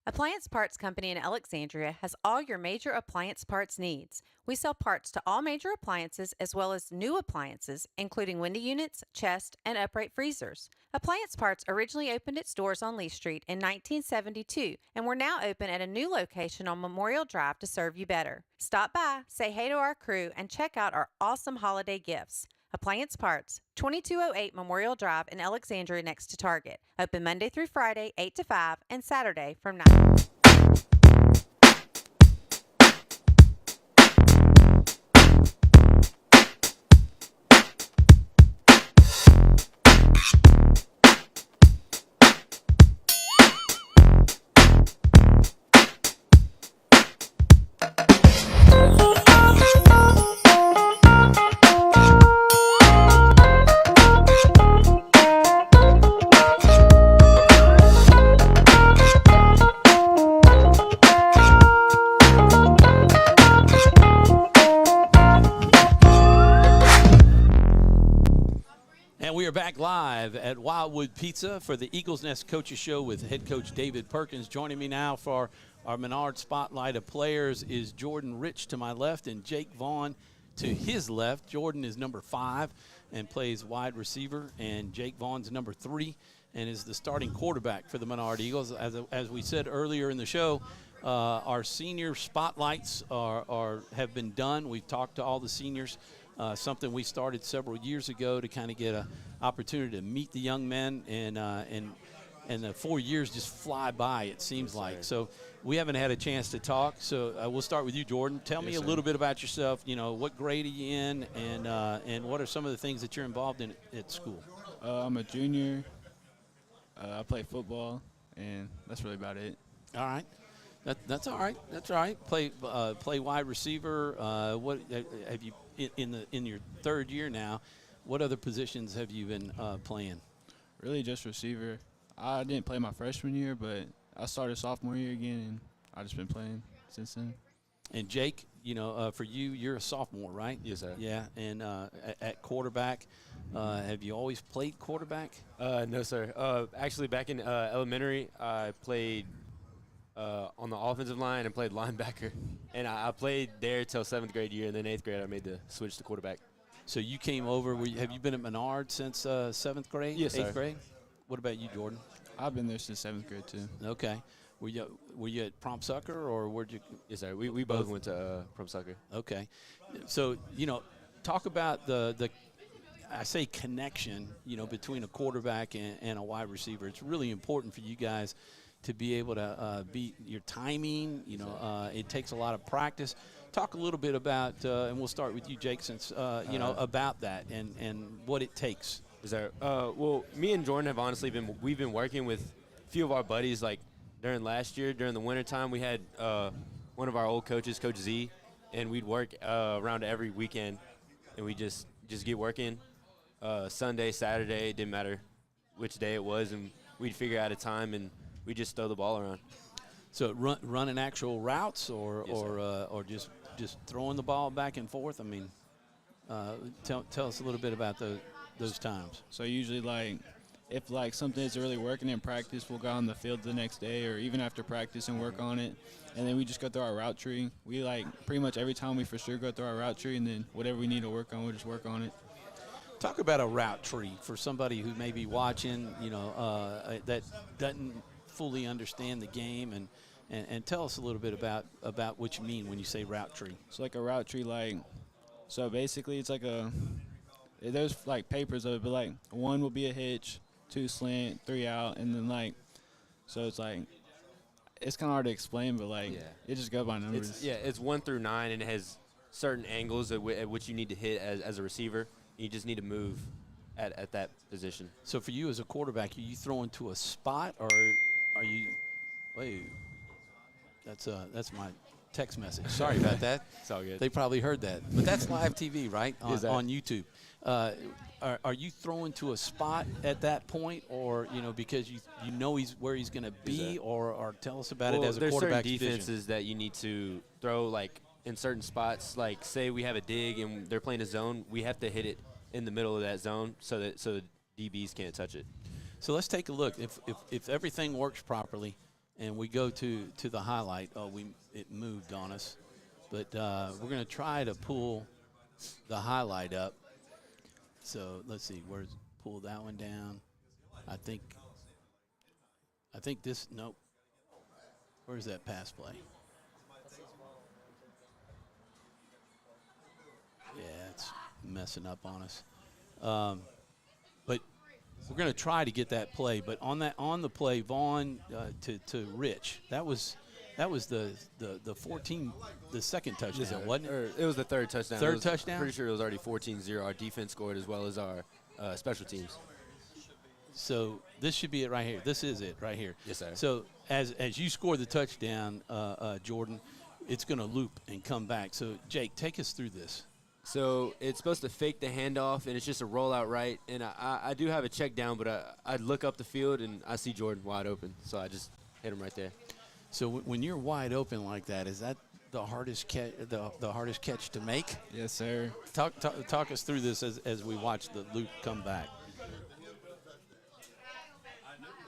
Appliance Parts Company in Alexandria has all your major appliance parts needs. We sell parts to all major appliances as well as new appliances, including window units, chest, and upright freezers. Appliance Parts originally opened its doors on Lee Street in 1972, and we're now open at a new location on Memorial Drive to serve you better. Stop by, say hey to our crew, and check out our awesome holiday gifts. Appliance Parts, 2208 Memorial Drive in Alexandria next to Target. Open Monday through Friday, 8 to 5, and Saturday from 9.
Back live at Wildwood Pizza for the Eagles Nest Coaches Show with Head Coach David Perkins. Joining me now for our Menard Spotlight of Players is Jordan Rich to my left and Jake Vaughn to his left. Jordan is number 5 and plays wide receiver, and Jake Vaughn's number 3 and is the starting quarterback for the Menard Eagles. As we said earlier in the show, our senior spotlights have been done. We've talked to all the seniors. Something we started several years ago to kind of get an opportunity to meet the young men, and the 4 years just fly by, it seems like. So we haven't had a chance to talk. So we'll start with you, Jordan. Tell me a little bit about yourself. You know, what grade are you in, and what are some of the things that you're involved in at school?
I'm a junior. I play football, and that's really about it.
All right. That's all right. That's all right. Play wide receiver. What have you in your third year now? What other positions have you been playing?
Really just receiver. I didn't play my freshman year, but I started sophomore year again, and I've just been playing since then.
And Jake, for you, you're a sophomore, right?
Yes, sir.
Yeah, and at quarterback, have you always played quarterback?
No, sir. Actually, back in elementary, I played on the offensive line and played linebacker. And I played there till 7th grade year, and then 8th grade I made the switch to quarterback.
So you came over. Have you been at Menard since 7th grade?
Yes,
8th
sir.
grade? What about you, Jordan?
I've been there since 7th grade too.
Okay. Were you at Prom Sucker, or where'd you?
Yes, sir. We both went to Prom Sucker.
Okay. So, talk about the I say connection, between a quarterback and a wide receiver. It's really important for you guys to be able to be your timing. It takes a lot of practice. Talk a little bit about, and we'll start with you, Jake, since, about that and what it takes.
Is there? Well, me and Jordan have honestly we've been working with a few of our buddies. Like during last year, during the wintertime, we had one of our old coaches, Coach Z, and we'd work around every weekend, and we just get working. Sunday, Saturday, didn't matter which day it was, and we'd figure out a time and we just throw the ball around.
So running actual routes or just throwing the ball back and forth. I mean, tell us a little bit about those times.
So usually, if something isn't really working in practice, we'll go on the field the next day or even after practice and work on it. And then we just go through our route tree. We pretty much every time we for sure go through our route tree, and then whatever we need to work on, we'll just work on it.
Talk about a route tree for somebody who may be watching, that doesn't fully understand the game, and tell us a little bit about what you mean when you say route tree.
So a route tree, so basically it's there's papers of it, but 1 will be a hitch, 2 slant, 3 out, and then so it's it's kind of hard to explain, but it just goes by numbers.
It's 1 through 9, and it has certain angles at which you need to hit as a receiver. You just need to move at that position.
So for you as a quarterback, are you throwing to a spot, or are you? Wait, that's my text message. Sorry about that.
It's all good.
They probably heard that, but that's live TV, right? On YouTube. Are you throwing to a spot at that point, or because you know where he's going to be, or tell us about it as a quarterback?
There's certain defenses that you need to throw in certain spots. Say we have a dig and they're playing a zone, we have to hit it in the middle of that zone so the DBs can't touch it.
So let's take a look. If everything works properly, and we go to the highlight, it moved on us, but we're going to try to pull the highlight up. So let's see, pull that one down. I think this, nope. Where's that pass play? Yeah, it's messing up on us. But we're going to try to get that play. But on the play, Vaughn to Rich, that was the second touchdown, wasn't it?
It was the third touchdown.
Third touchdown?
Pretty sure it was already 14-0. Our defense scored as well as our special teams.
So this should be it right here. This is it right here.
Yes, sir.
So as you score the touchdown, Jordan, it's going to loop and come back. So, Jake, take us through this.
So it's supposed to fake the handoff, and it's just a rollout right. And I do have a check down, but I look up the field, and I see Jordan wide open. So I just hit him right there.
So when you're wide open like that, is that the hardest catch, the hardest catch to make?
Yes, sir.
Talk us through this as we watch the loop come back.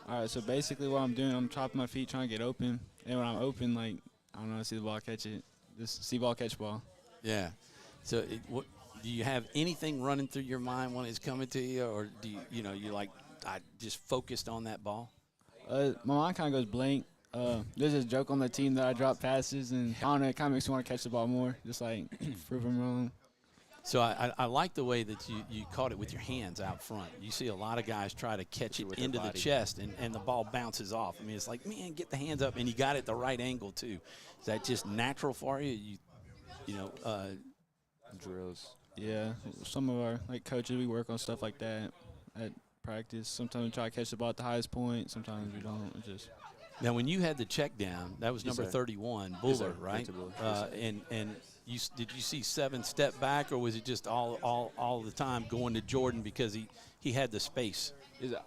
All right, so basically what I'm doing, I'm chopping my feet trying to get open. And when I'm open, I don't know, I see the ball, catch it. Just see ball, catch ball.
Yeah. So do you have anything running through your mind when it's coming to you, or do you're I just focused on that ball?
My mind kind of goes blank. There's this joke on the team that I drop passes, and I don't know, it kind of makes me want to catch the ball more, just prove them wrong.
So I like the way that you caught it with your hands out front. You see a lot of guys try to catch it into the chest, and the ball bounces off. I mean, it's man, get the hands up, and you got it at the right angle, too. Is that just natural for you?
Drills.
Yeah, some of our coaches, we work on stuff like that. practice. Sometimes we try to catch the ball at the highest point. Sometimes we don't. It just
Now, when you had the check down, that was
Yes,
number
sir.
31,
Yes,
Buller,
sir.
right?
Victor Buller. Yes, sir.
And did you see 7 step back, or was it just all the time going to Jordan because he had the space?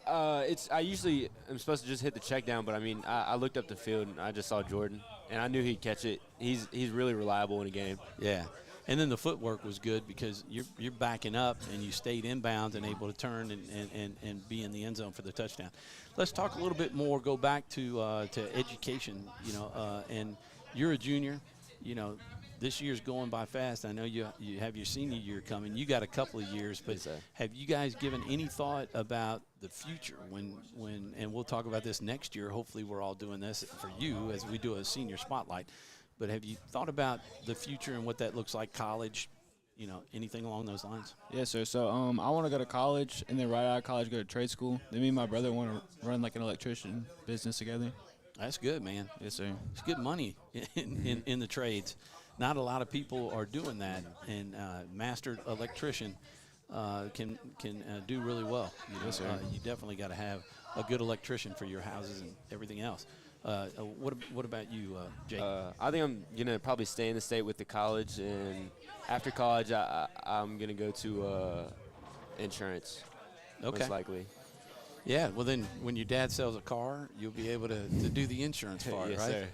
I usually am supposed to just hit the check down, but I mean, I looked up the field and I just saw Jordan, and I knew he'd catch it. He's really reliable in a game.
Yeah. And then the footwork was good because you're backing up and you stayed inbounds and able to turn and be in the end zone for the touchdown. Let's talk a little bit more, go back to education, and you're a junior. This year's going by fast. I know you have your senior year coming. You got a couple of years, but have you guys given any thought about the future when and we'll talk about this next year. Hopefully we're all doing this for you as we do a senior spotlight. But have you thought about the future and what that looks like, college, anything along those lines?
Yes, sir. So I want to go to college, and then right out of college go to trade school. Then me and my brother want to run like an electrician business together.
That's good, man.
Yes, sir.
It's good money in the trades. Not a lot of people are doing that, and mastered electrician can do really well.
Yes, sir.
You definitely got to have a good electrician for your houses and everything else. What about you, Jake?
I think I'm gonna probably stay in the state with the college, and after college, I'm gonna go to insurance.
Okay.
Most likely.
Yeah. Well, then when your dad sells a car, you'll be able to do the insurance part,
Yes,
right?
sir.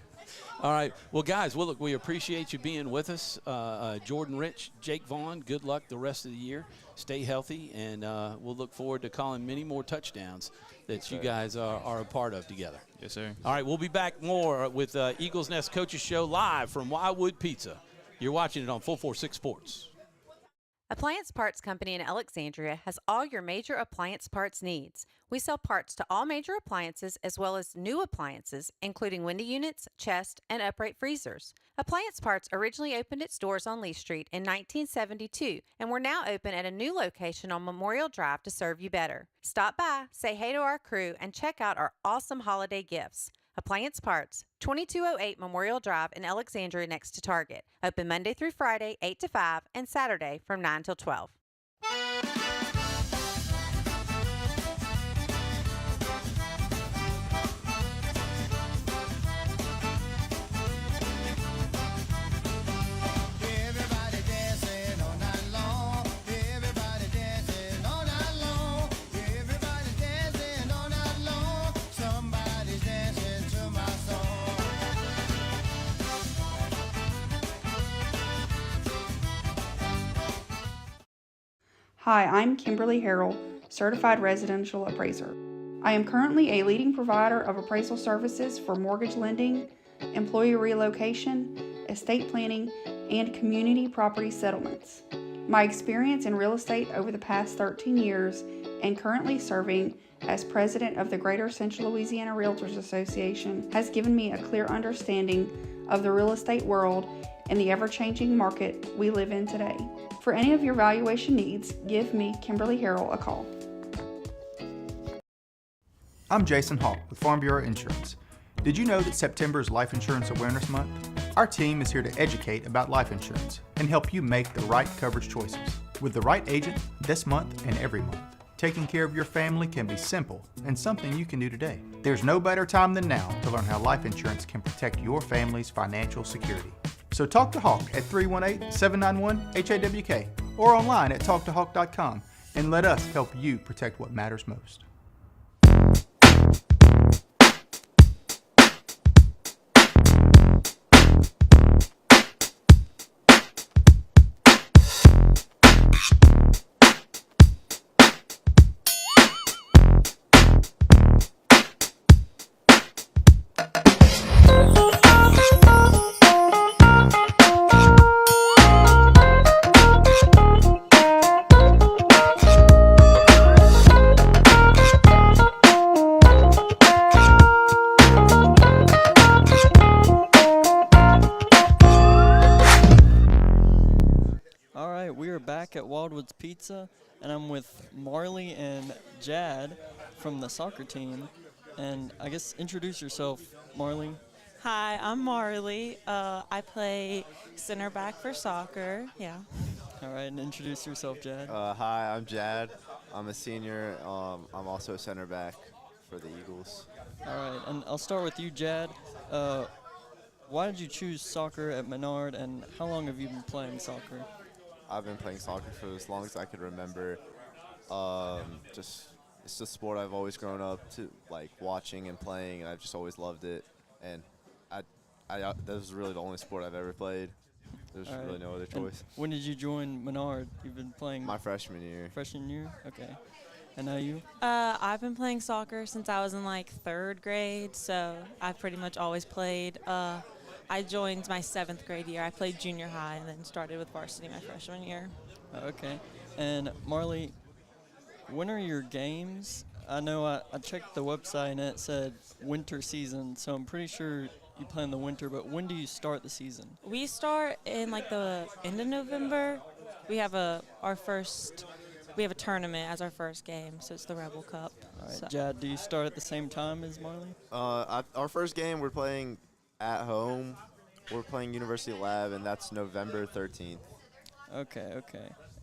All right. Well, guys, look, we appreciate you being with us. Jordan Rich, Jake Vaughn, good luck the rest of the year. Stay healthy, and we'll look forward to calling many more touchdowns that you guys are a part of together.
Yes, sir.
All right, we'll be back more with Eagles Nest Coaches Show live from Wildwood Pizza. You're watching it on 446 Sports.
Appliance Parts Company in Alexandria has all your major appliance parts needs. We sell parts to all major appliances as well as new appliances, including window units, chest, and upright freezers. Appliance Parts originally opened its doors on Lee Street in 1972, and we're now open at a new location on Memorial Drive to serve you better. Stop by, say hey to our crew, and check out our awesome holiday gifts. Appliance Parts, 2208 Memorial Drive in Alexandria next to Target. Open Monday through Friday, 8 to 5, and Saturday from 9 till 12.
Hi, I'm Kimberly Harrell, Certified Residential Appraiser. I am currently a leading provider of appraisal services for mortgage lending, employee relocation, estate planning, and community property settlements. My experience in real estate over the past 13 years and currently serving as president of the Greater Central Louisiana Realtors Association has given me a clear understanding of the real estate world and the ever-changing market we live in today. For any of your valuation needs, give me, Kimberly Harrell, a call.
I'm Jason Hawk with Farm Bureau Insurance. Did you know that September is Life Insurance Awareness Month? Our team is here to educate about life insurance and help you make the right coverage choices with the right agent this month and every month. Taking care of your family can be simple and something you can do today. There's no better time than now to learn how life insurance can protect your family's financial security. So talk to Hawk at 318-791-HAWK or online at talktohawk.com and let us help you protect what matters most.
At Wildwood Pizza, and I'm with Marley and Jad from the soccer team. And I guess introduce yourself, Marley.
Hi, I'm Marley. I play center back for soccer. Yeah.
All right, and introduce yourself, Jad.
Hi, I'm Jad. I'm a senior. I'm also a center back for the Eagles.
All right, and I'll start with you, Jad. Why did you choose soccer at Menard, and how long have you been playing soccer?
I've been playing soccer for as long as I could remember. It's a sport I've always grown up to like watching and playing, and I've just always loved it. And that was really the only sport I've ever played. There's really no other choice.
And when did you join Menard? You've been playing
my freshman year.
Freshman year? Okay. And now you?
I've been playing soccer since I was in like 3rd grade, so I've pretty much always played. I joined my 7th grade year. I played junior high and then started with varsity my freshman year.
Okay. And Marley, when are your games? I know I checked the website and it said winter season, so I'm pretty sure you play in the winter, but when do you start the season?
We start in like the end of November. We have a tournament as our first game, so it's the Rebel Cup.
All right, Jad, do you start at the same time as Marley?
Our first game we're playing at home. We're playing University Lab, and that's November 13th.
Okay.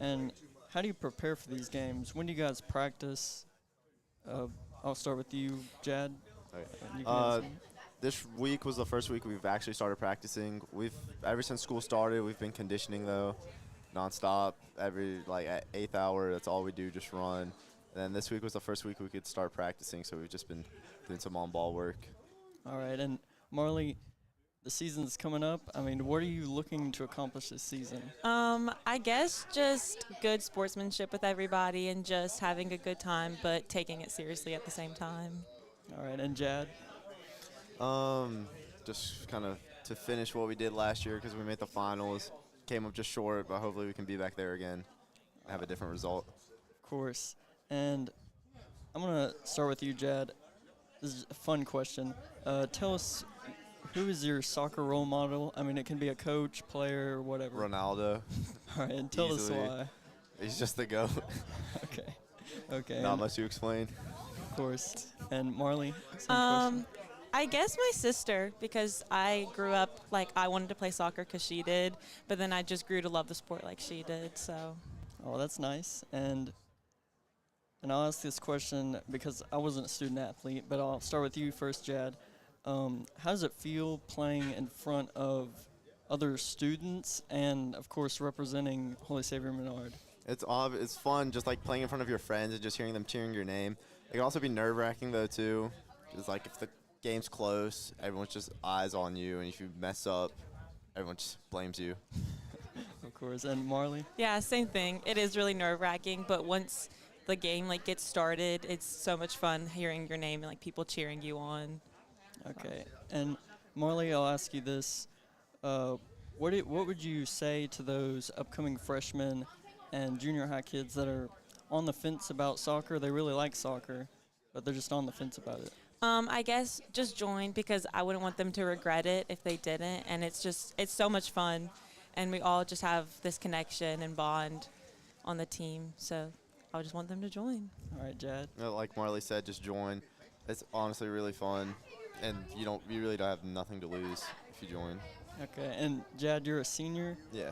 And how do you prepare for these games? When do you guys practice? I'll start with you, Jad.
This week was the first week we've actually started practicing. Ever since school started, we've been conditioning though, nonstop. Every at 8th hour, that's all we do, just run. And then this week was the first week we could start practicing, so we've just been doing some on-ball work.
All right, and Marley, the season's coming up. I mean, what are you looking to accomplish this season?
I guess just good sportsmanship with everybody and just having a good time, but taking it seriously at the same time.
All right, and Jad?
Just kind of to finish what we did last year because we made the finals. Came up just short, but hopefully we can be back there again and have a different result.
Of course. And I'm going to start with you, Jad. This is a fun question. Tell us, who is your soccer role model? I mean, it can be a coach, player, or whatever.
Ronaldo.
All right, and tell us why.
He's just the GOAT.
Okay.
Not much to explain.
Of course. And Marley, same question.
I guess my sister, because I grew up I wanted to play soccer because she did, but then I just grew to love the sport like she did. So.
Oh, that's nice. And I'll ask this question because I wasn't a student athlete, but I'll start with you first, Jad. How does it feel playing in front of other students and, of course, representing Holy Savior Menard?
It's fun just playing in front of your friends and just hearing them cheering your name. It can also be nerve-wracking though too. Just if the game's close, everyone's just eyes on you, and if you mess up, everyone just blames you.
Of course. And Marley?
Yeah, same thing. It is really nerve-wracking, but once the game gets started, it's so much fun hearing your name and people cheering you on.
Okay. And Marley, I'll ask you this. What would you say to those upcoming freshmen and junior high kids that are on the fence about soccer? They really like soccer, but they're just on the fence about it.
I guess just join because I wouldn't want them to regret it if they didn't. And it's so much fun. And we all just have this connection and bond on the team. So I just want them to join.
All right, Jad.
Like Marley said, just join. It's honestly really fun. And you really don't have nothing to lose if you join.
Okay. And Jad, you're a senior?
Yeah.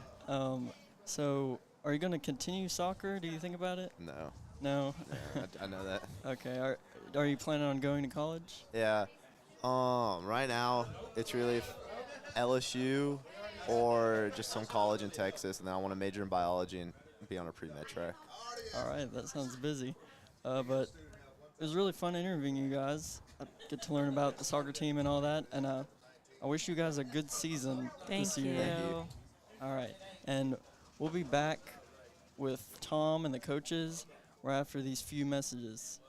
So are you going to continue soccer? Do you think about it?
No.
No?
Yeah, I know that.
Okay. Are you planning on going to college?
Yeah. Right now, it's really LSU or just some college in Texas, and then I want to major in biology and be on a pre-med track.
All right. That sounds busy. But it was really fun interviewing you guys. I get to learn about the soccer team and all that, and I wish you guys a good season this year.
Thank you.
All right. And we'll be back with Tom and the coaches right after these few messages.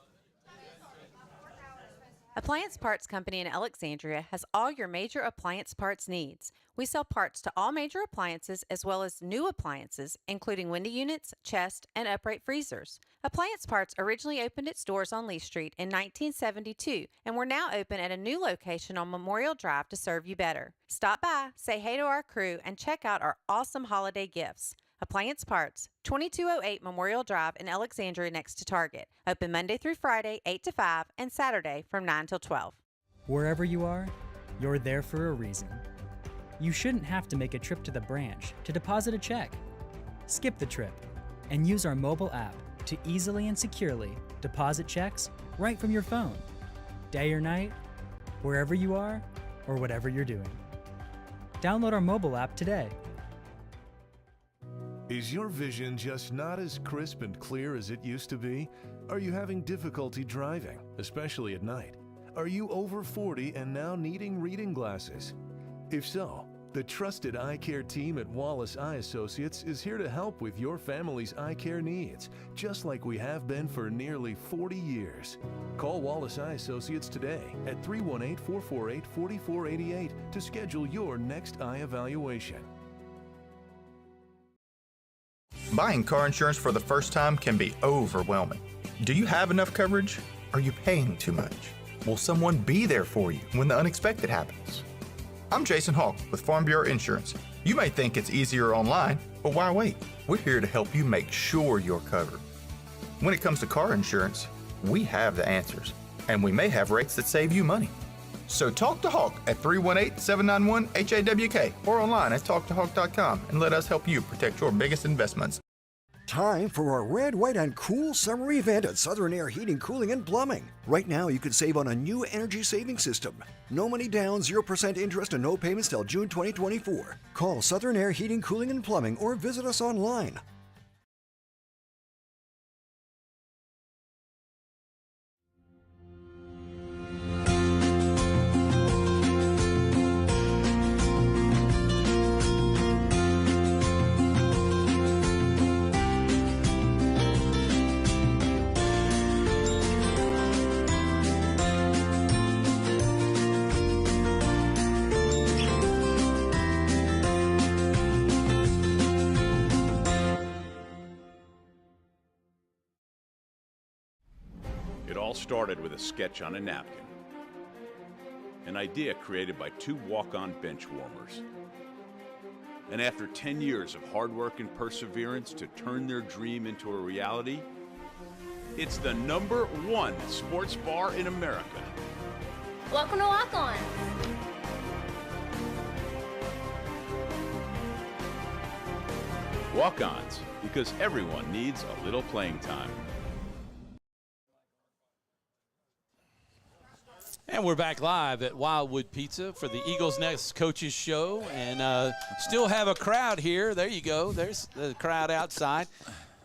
Appliance Parts Company in Alexandria has all your major appliance parts needs. We sell parts to all major appliances as well as new appliances, including window units, chest, and upright freezers. Appliance Parts originally opened its doors on Lee Street in 1972, and we're now open at a new location on Memorial Drive to serve you better. Stop by, say hey to our crew, and check out our awesome holiday gifts. Appliance Parts, 2208 Memorial Drive in Alexandria next to Target. Open Monday through Friday, 8 to 5, and Saturday from 9 till 12.
Wherever you are, you're there for a reason. You shouldn't have to make a trip to the branch to deposit a check. Skip the trip and use our mobile app to easily and securely deposit checks right from your phone, day or night, wherever you are or whatever you're doing. Download our mobile app today.
Is your vision just not as crisp and clear as it used to be? Are you having difficulty driving, especially at night? Are you over 40 and now needing reading glasses? If so, the trusted eye care team at Wallace Eye Associates is here to help with your family's eye care needs, just like we have been for nearly 40 years. Call Wallace Eye Associates today at 318-448-4488 to schedule your next eye evaluation.
Buying car insurance for the first time can be overwhelming. Do you have enough coverage? Are you paying too much? Will someone be there for you when the unexpected happens? I'm Jason Hawk with Farm Bureau Insurance. You may think it's easier online, but why wait? We're here to help you make sure you're covered. When it comes to car insurance, we have the answers, and we may have rates that save you money. So talk to Hawk at 318-791-HAWK or online at talktohawk.com and let us help you protect your biggest investments.
Time for a red, white, and cool summer event at Southern Air Heating, Cooling, and Plumbing. Right now, you can save on a new energy saving system. No money down, 0% interest, and no payments till June 2024. Call Southern Air Heating, Cooling, and Plumbing or visit us online.
It all started with a sketch on a napkin. An idea created by two walk-on bench warmers. And after 10 years of hard work and perseverance to turn their dream into a reality, it's the #1 sports bar in America.
Welcome to Walk On.
Walk-ons, because everyone needs a little playing time.
And we're back live at Wildwood Pizza for the Eagles Nest Coaches Show, and still have a crowd here. There you go. There's the crowd outside.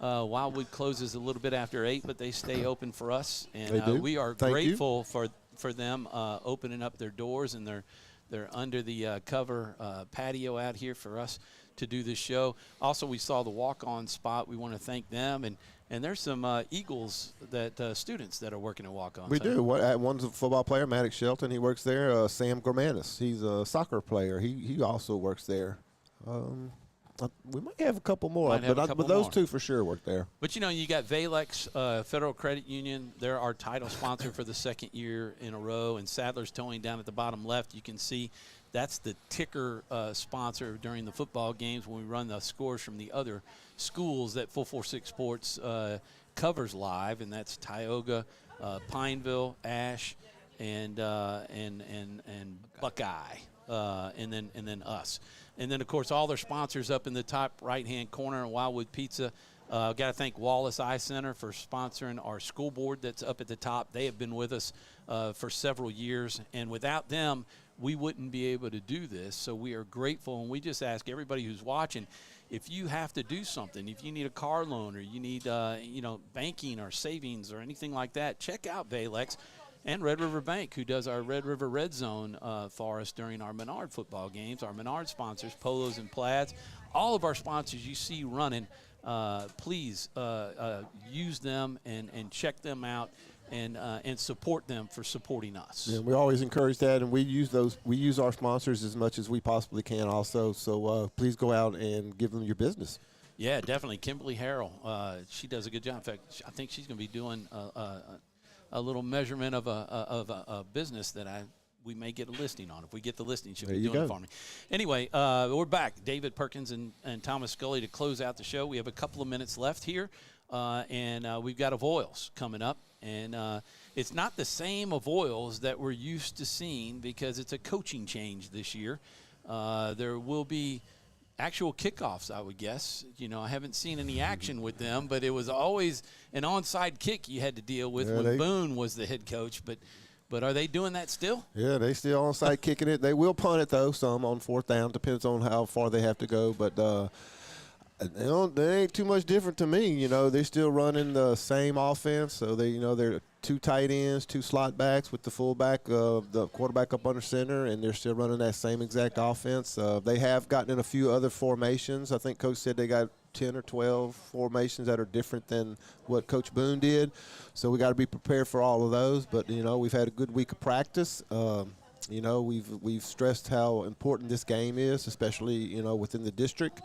Wildwood closes a little bit after 8, but they stay open for us, and we are grateful for them opening up their doors, and they're under the cover patio out here for us to do this show. Also, we saw the walk-on spot. We want to thank them, and there's some Eagles students that are working at walk-on.
We do. One's a football player, Maddox Shelton. He works there. Sam Gormanis. He's a soccer player. He also works there. We might have a couple more, but those two for sure work there.
But, you got Valex Federal Credit Union. They're our title sponsor for the second year in a row. And Sadler's Towing down at the bottom left, you can see that's the ticker sponsor during the football games when we run the scores from the other schools that 446 Sports covers live, and that's Tioga, Pineville, Ash, and Buckeye, and then us. And then, of course, all their sponsors up in the top right-hand corner in Wildwood Pizza. Got to thank Wallace Eye Center for sponsoring our school board that's up at the top. They have been with us for several years, and without them, we wouldn't be able to do this. So we are grateful, and we just ask everybody who's watching, if you have to do something, if you need a car loan or you need banking or savings or anything like that, check out Valex and Red River Bank, who does our Red River Red Zone for us during our Menard football games. Our Menard sponsors, Polos and Plaids, all of our sponsors you see running, please use them and check them out and support them for supporting us.
Yeah, we always encourage that, and we use our sponsors as much as we possibly can also. So please go out and give them your business.
Yeah, definitely. Kimberly Harrell, she does a good job. In fact, I think she's going to be doing a little measurement of a business that we may get a listing on. If we get the listing, she'll be doing it for me. Anyway, we're back. David Perkins and Thomas Scully to close out the show. We have a couple of minutes left here, and we've got Avoyelles coming up. And it's not the same Avoyelles that we're used to seeing because it's a coaching change this year. There will be actual kickoffs, I would guess. I haven't seen any action with them, but it was always an onside kick you had to deal with when Boone was the head coach. But are they doing that still?
Yeah, they still onside kicking it. They will punt it, though, some on fourth down. Depends on how far they have to go. But they ain't too much different to me. They're still running the same offense. So, they're 2 tight ends, 2 slot backs with the fullback, the quarterback up under center, and they're still running that same exact offense. They have gotten in a few other formations. I think Coach said they got 10 or 12 formations that are different than what Coach Boone did. So we got to be prepared for all of those. But, we've had a good week of practice. We've stressed how important this game is, especially, within the district.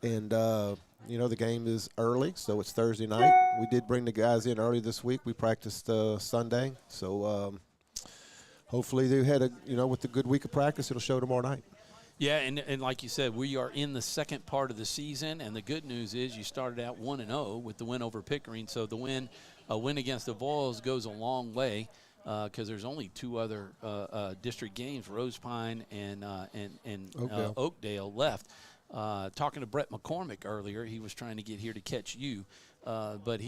And, the game is early, so it's Thursday night. We did bring the guys in early this week. We practiced Sunday. So hopefully they had with the good week of practice, it'll show tomorrow night.
Yeah, and like you said, we are in the second part of the season, and the good news is you started out 1-0 with the win over Pickering. So a win against the Avoyelles goes a long way because there's only 2 other district games, Rose Pine and Oakdale left. Talking to Brett McCormick earlier, he was trying to get here to catch you, but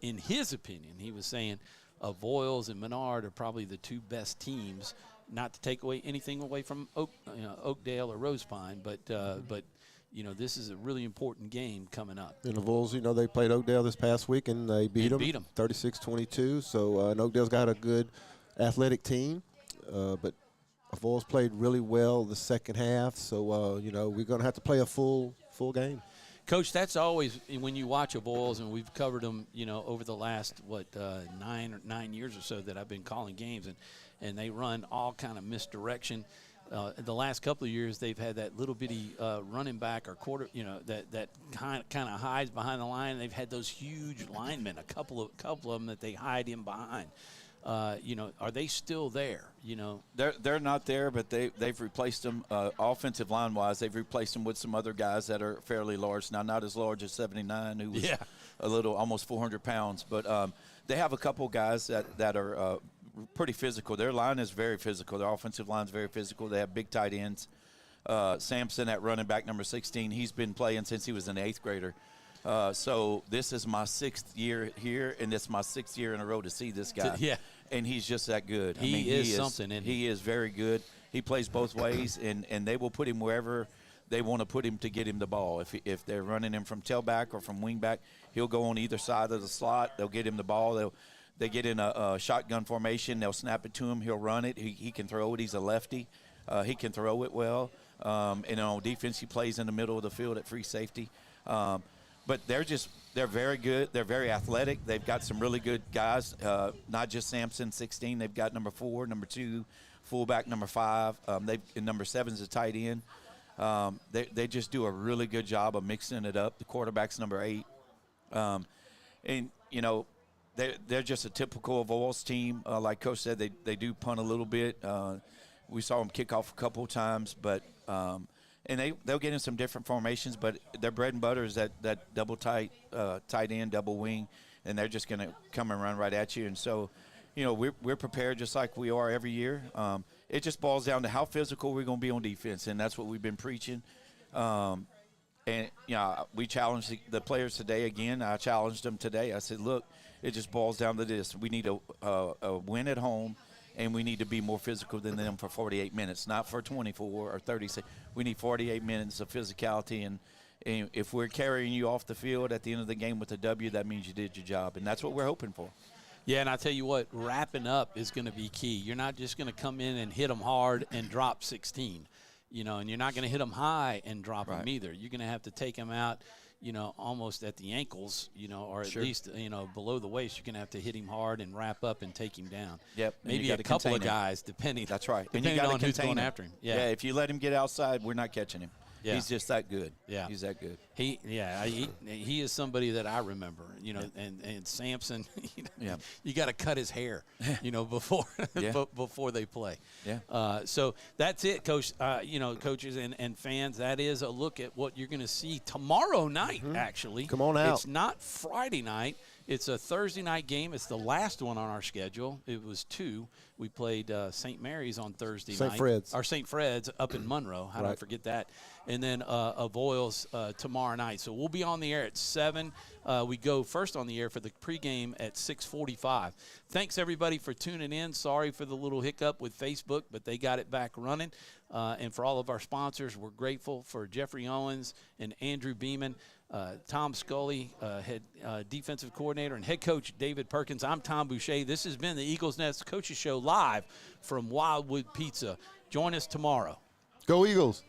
in his opinion, he was saying Avoyelles and Menard are probably the 2 best teams. Not to take anything away from Oakdale or Rose Pine, but this is a really important game coming up.
And Avoyelles, they played Oakdale this past week and they beat them 36-22. So and Oakdale's got a good athletic team, but Avoyelles played really well the second half. So we're going to have to play a full game.
Coach, that's always when you watch Avoyelles, and we've covered them, over the last 9 years or so that I've been calling games, and they run all kind of misdirection. The last couple of years, they've had that little bitty running back or quarter, that kind of hides behind the line. They've had those huge linemen, a couple of them that they hide in behind. Are they still there?
They're not there, but they've replaced them offensive line wise. They've replaced them with some other guys that are fairly large. Now, not as large as 79, who was a little almost 400 pounds, but they have a couple guys that are pretty physical. Their line is very physical. Their offensive line is very physical. They have big tight ends. Sampson at running back number 16. He's been playing since he was an 8th grader. So this is my 6th year here, and it's my 6th year in a row to see this guy.
Yeah.
And he's just that good.
He is something, isn't he?
He is very good. He plays both ways, and they will put him wherever they want to put him to get him the ball. If they're running him from tailback or from wingback, he'll go on either side of the slot. They'll get him the ball. They get in a shotgun formation. They'll snap it to him. He'll run it. He can throw it. He's a lefty. He can throw it well. And on defense, he plays in the middle of the field at free safety. But they're very good. They're very athletic. They've got some really good guys, not just Sampson, 16. They've got number 4, number 2, fullback number 5. And number 7 is a tight end. They just do a really good job of mixing it up. The quarterback's number 8. And, they're just a typical Avoyelles team. Like Coach said, they do punt a little bit. We saw them kick off a couple of times, but and they'll get in some different formations, but their bread and butter is that double tight end, double wing, and they're just going to come and run right at you. And so, we're prepared just like we are every year. It just boils down to how physical we're going to be on defense, and that's what we've been preaching. And, we challenged the players today again. I challenged them today. I said, look, it just boils down to this. We need a win at home, and we need to be more physical than them for 48 minutes, not for 24 or 36. We need 48 minutes of physicality, and if we're carrying you off the field at the end of the game with a W, that means you did your job, and that's what we're hoping for.
Yeah, and I tell you what, wrapping up is going to be key. You're not just going to come in and hit them hard and drop 16, and you're not going to hit them high and drop them either. You're going to have to take them out, almost at the ankles, or at least, below the waist. You're going to have to hit him hard and wrap up and take him down.
Yep.
Maybe a couple of guys, depending.
That's right.
Depending on who's going after him.
Yeah, if you let him get outside, we're not catching him. Yeah. He's just that good.
Yeah.
He's that good.
He is somebody that I remember, and Sampson, you got to cut his hair, before before they play.
Yeah.
So that's it, Coach. Coaches and fans, that is a look at what you're going to see tomorrow night, actually.
Come on out.
It's not Friday night. It's a Thursday night game. It's the last one on our schedule. It was 2. We played St. Mary's on Thursday night. St. Fred's up in Monroe. How did I forget that? And then Avoyelles tomorrow night. So we'll be on the air at 7. We go first on the air for the pregame at 6:45. Thanks, everybody, for tuning in. Sorry for the little hiccup with Facebook, but they got it back running. And for all of our sponsors, we're grateful for Jeffrey Owens and Andrew Beeman. Tom Scully, head defensive coordinator, and head coach David Perkins. I'm Tom Boucher. This has been the Eagles Nest Coaches Show live from Wildwood Pizza. Join us tomorrow.
Go Eagles.